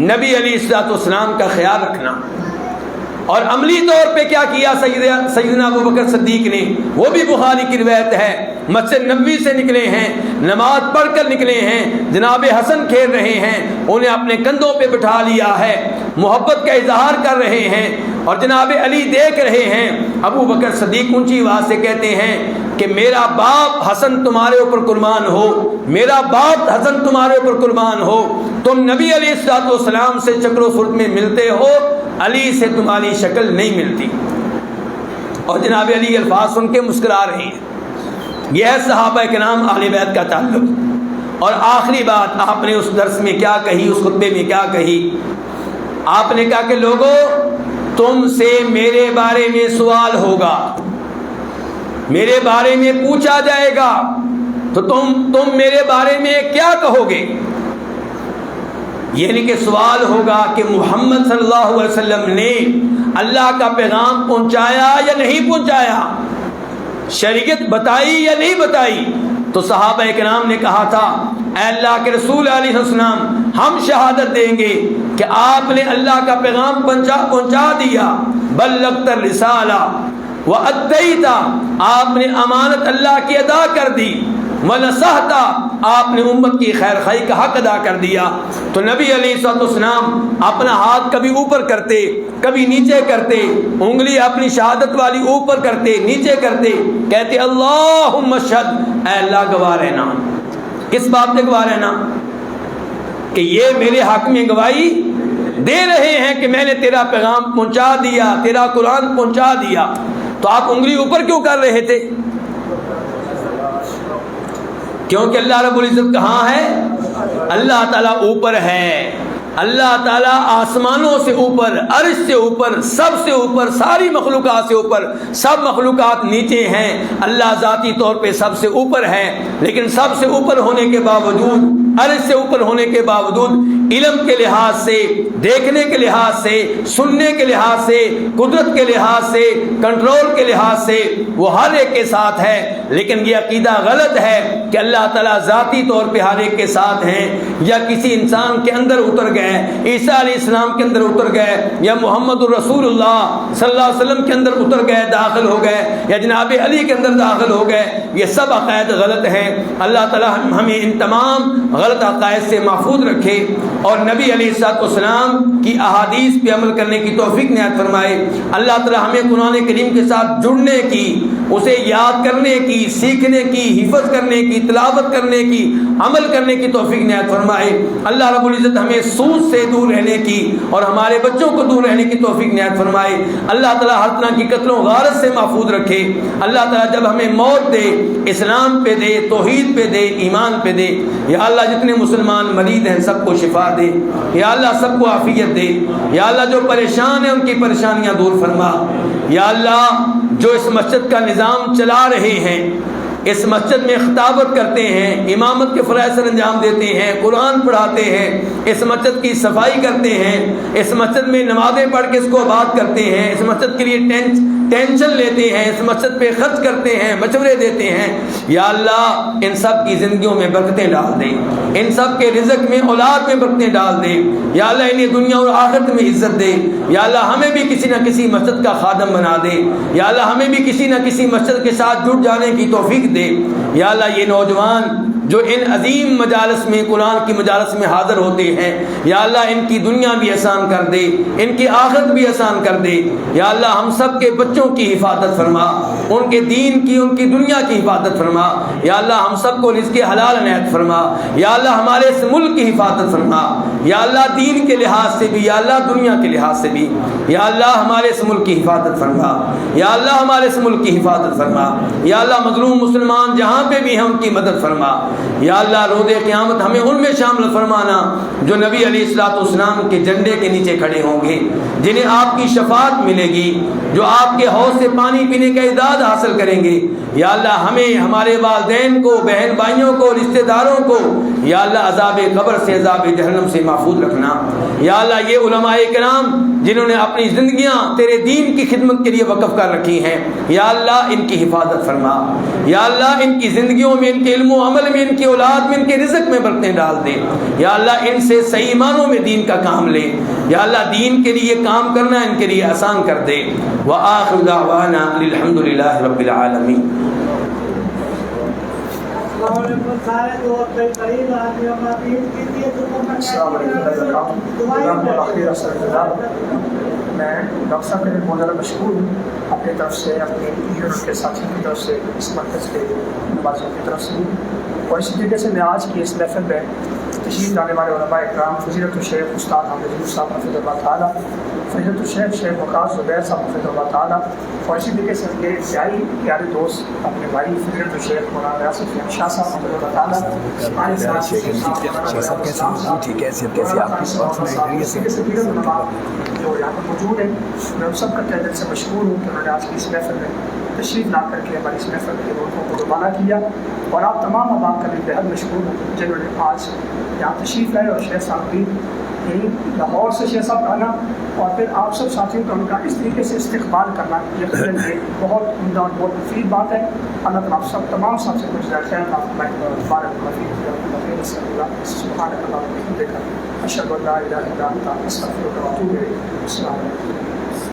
نبی علیہ السلام کا خیال رکھنا۔ اور عملی طور پہ کیا کیا سیدنا ابو بکر صدیق نے، وہ بھی بخاری کی روایت ہے، مسجد نبوی سے نکلے ہیں، نماز پڑھ کر نکلے ہیں، جناب حسن کھیل رہے ہیں، انہیں اپنے کندھوں پہ بٹھا لیا ہے، محبت کا اظہار کر رہے ہیں، اور جناب علی دیکھ رہے ہیں۔ ابو بکر صدیق اونچی آواز سے کہتے ہیں کہ میرا باپ حسن تمہارے اوپر قربان ہو، میرا باپ حسن تمہارے اوپر قربان ہو، تم نبی علیہ السلام سے شکل و صورت میں ملتے ہو، علی سے تمہاری شکل نہیں ملتی۔ اور جناب علی الفاظ سن کے مسکرا رہے ہیں۔ یہ ہے صحابہ کرام اہل بیت کا تعلق۔ اور آخری بات آپ نے اس درس میں کیا کہی، اس خطبے میں کیا کہی؟ آپ نے کہا کہ لوگوں تم سے میرے بارے میں سوال ہوگا، میرے بارے میں پوچھا جائے گا، تو تم میرے بارے میں کیا کہو گے؟ یعنی کہ سوال ہوگا کہ محمد صلی اللہ علیہ وسلم نے اللہ کا پیغام پہنچایا یا نہیں پہنچایا، شریعت بتائی یا نہیں بتائی؟ تو صحابہ کرام نے کہا تھا اے اللہ کے رسول علیہ السلام، ہم شہادت دیں گے کہ آپ نے اللہ کا پیغام پہنچا دیا، بلغت الرسالہ وأدیت، آپ نے امانت اللہ کی ادا کر دی، ونصحت، آپ نے امت کی خیر خواہی کا حق ادا کر دیا۔ تو نبی علیہ السلام اپنا ہاتھ کبھی اوپر کرتے کبھی نیچے کرتے، انگلی اپنی شہادت والی اوپر کرتے نیچے کرتے، کہتے اللہم اشہد، اے اللہ گواہ رہنا۔ کس بات پہ گواہ رہنا؟ کہ یہ میرے حق میں گواہی دے رہے ہیں کہ میں نے تیرا پیغام پہنچا دیا، تیرا قرآن پہنچا دیا۔ تو آپ انگلی اوپر کیوں کر رہے تھے؟ کیونکہ اللہ رب العزت کہاں ہے؟ اللہ تعالیٰ اوپر ہے، اللہ تعالیٰ آسمانوں سے اوپر، عرش سے اوپر، سب سے اوپر، ساری مخلوقات سے اوپر، سب مخلوقات نیچے ہیں۔ اللہ ذاتی طور پہ سب سے اوپر ہے، لیکن سب سے اوپر ہونے کے باوجود، عرش سے اوپر ہونے کے باوجود، علم کے لحاظ سے، دیکھنے کے لحاظ سے، سننے کے لحاظ سے، قدرت کے لحاظ سے، کنٹرول کے لحاظ سے وہ ہر ایک کے ساتھ ہے۔ لیکن یہ عقیدہ غلط ہے کہ اللہ تعالیٰ ذاتی طور پہ ہر ایک کے ساتھ ہیں، یا کسی انسان کے اندر اتر گئے، عیسیٰ علیہ السلام کے اندر اتر گئے، یا محمد الرسول اللہ صلی اللہ علیہ وسلم کے اندر اتر گئے، داخل ہو گئے، یا جناب علی کے اندر داخل ہو گئے۔ یہ سب عقائد غلط ہیں۔ اللہ تعالیٰ ہمیں ان تمام غلط عقائد سے محفوظ رکھے، اور نبی علیہ السلام کی احادیث پہ عمل کرنے کی توفیق عنایت فرمائے۔ اللہ تعالیٰ ہمیں قرآن کریم کے ساتھ جڑنے کی، اسے یاد کرنے کی، سیکھنے کی، حفظ کرنے کی، تلاوت کرنے کی، عمل کرنے کی توفیق عنایت فرمائے۔ اللہ رب العزت ہمیں سود سے دور رہنے کی اور ہمارے بچوں کو دور رہنے کی توفیق عنایت فرمائے۔ اللہ تعالیٰ ہر طرح کی قتل و غارت سے محفوظ رکھے۔ اللہ تعالیٰ جب ہمیں موت دے، اسلام پہ دے، توحید پہ دے، ایمان پہ دے۔ یا اللہ جتنے مسلمان مریض ہیں سب کو شفا دے، یا اللہ سب کو عافیت دے، یا اللہ جو پریشان ہیں ان کی پریشانیاں دور فرما۔ یا اللہ جو اس مسجد کا نظام چلا رہے ہیں، اس مسجد میں خطابت کرتے ہیں، امامت کے فرائض سر انجام دیتے ہیں، قرآن پڑھاتے ہیں، اس مسجد کی صفائی کرتے ہیں، اس مسجد میں نمازیں پڑھ کے اس کو آباد کرتے ہیں، اس مسجد کے لیے ٹینشن لیتے ہیں، اس مسجد پہ خرچ کرتے ہیں، مشورے دیتے ہیں، یا اللہ ان سب کی زندگیوں میں برکتیں ڈال دے، ان سب کے رزق میں اولاد میں برکتیں ڈال دے، یا اللہ انہیں دنیا اور آخرت میں عزت دے، یا اللہ ہمیں بھی کسی نہ کسی مسجد کا خادم بنا دے، یا اللہ ہمیں بھی کسی نہ کسی مسجد کے ساتھ جڑ جانے کی توفیق دے، یا اللہ یہ نوجوان جو ان عظیم مجالس میں قرآن کی مجالس میں حاضر ہوتے ہیں، یا اللہ ان کی دنیا بھی آسان کر دے، ان کی آخرت بھی آسان کر دے، یا اللہ ہم سب کے بچوں کی حفاظت فرما، ان کے دین کی ان کی دنیا کی حفاظت فرما، یا اللہ ہم سب کو رزق حلال عنایت فرما، یا اللہ ہمارے اس ملک کی حفاظت فرما، یا اللہ دین کے لحاظ سے بھی، یا اللہ دنیا کے لحاظ سے بھی، یا اللہ ہمارے اس ملک کی حفاظت فرما، یا اللہ ہمارے اس ملک کی حفاظت فرما، یا اللہ مظلوم مسلمان جہاں پہ بھی ہیں ان کی مدد فرما، یا اللہ روز قیامت ہمیں ان میں شامل فرمانا جو نبی علیہ الصلوۃ والسلام کے جھنڈے کے نیچے کھڑے ہوں گے، جنہیں آپ کی شفاعت ملے گی، جو آپ کے حوض سے پانی پینے کا اعزاز حاصل کریں گے، یا اللہ ہمیں، ہمارے والدین کو، بہن بھائیوں کو، رشتہ داروں کو، یا اللہ عذاب قبر سے، عذاب جہنم سے محفوظ رکھنا، یا اللہ یہ علماء کرام جنہوں نے اپنی زندگیاں تیرے دین کی خدمت کے لیے وقف کر رکھی ہیں، یا اللہ ان کی حفاظت فرما، یا اللہ ان کی زندگیوں میں، ان کے علم و عمل میں، ان کی اولاد میں، ان کے رزق میں برکتیں ڈال دے، یا اللہ ان سے صحیح معنوں میں دین کا کام لے، یا اللہ دین کے لیے کام کرنا ان کے لیے آسان کر دے۔ وآخر دعوانا الحمد للہ رب العالمین۔ میں ڈاکٹر صاحب کے لیے بہت زیادہ مشہور ہوں، اپنی طرف سے، اپنے یونٹ کے ساتھیوں کی طرف سے، اس مرکز کے نمازیوں کی طرف سے بھی، اور اسی طریقے سے میں آج کی اس محفل میں تشریف لانے والے علماء اکرام، فضیلت الشیخ استاد حامد ظہور صاحب حفظہ اللہ تعالیٰ، فضیلت الشیخ شیخ وقاص زبیر صاحب حفظہ اللہ تعالیٰ، اور اسی طریقے سے میرے انتہائی پیارے دوست اپنے بھائی فضیلت الشیخ مولانا ریاست شاہ صاحب حفظہ اللہ تعالیٰ، جو یہاں پر موجود ہیں، میں ان سب کا تہ دل سے مشکور ہوں کہ انہوں نے آج کی اس محفل میں تشریف لا کر کے ہماری اس محفل کے روحوں کو روانہ کیا، اور آپ تمام احباب کا بھی بہت مشکور ہوں جنہوں نے آج یہاں تشریف لائے، اور شیخ صاحب بھی یہیں لاہور سے شیخ صاحب آنا، اور پھر آپ سب ساتھیوں کا ان کا اس طریقے سے استقبال کرنا یقیناً یہ بہت عمدہ اور بہت مفید بات ہے۔ اللہ تعالیٰ آپ سب تمام سب سے کچھ خیر بارک سبحانک اللہم و بحمدک اشہد ان لا الہ الا انت استغفرک و اتوب الیک۔ السلام علیکم۔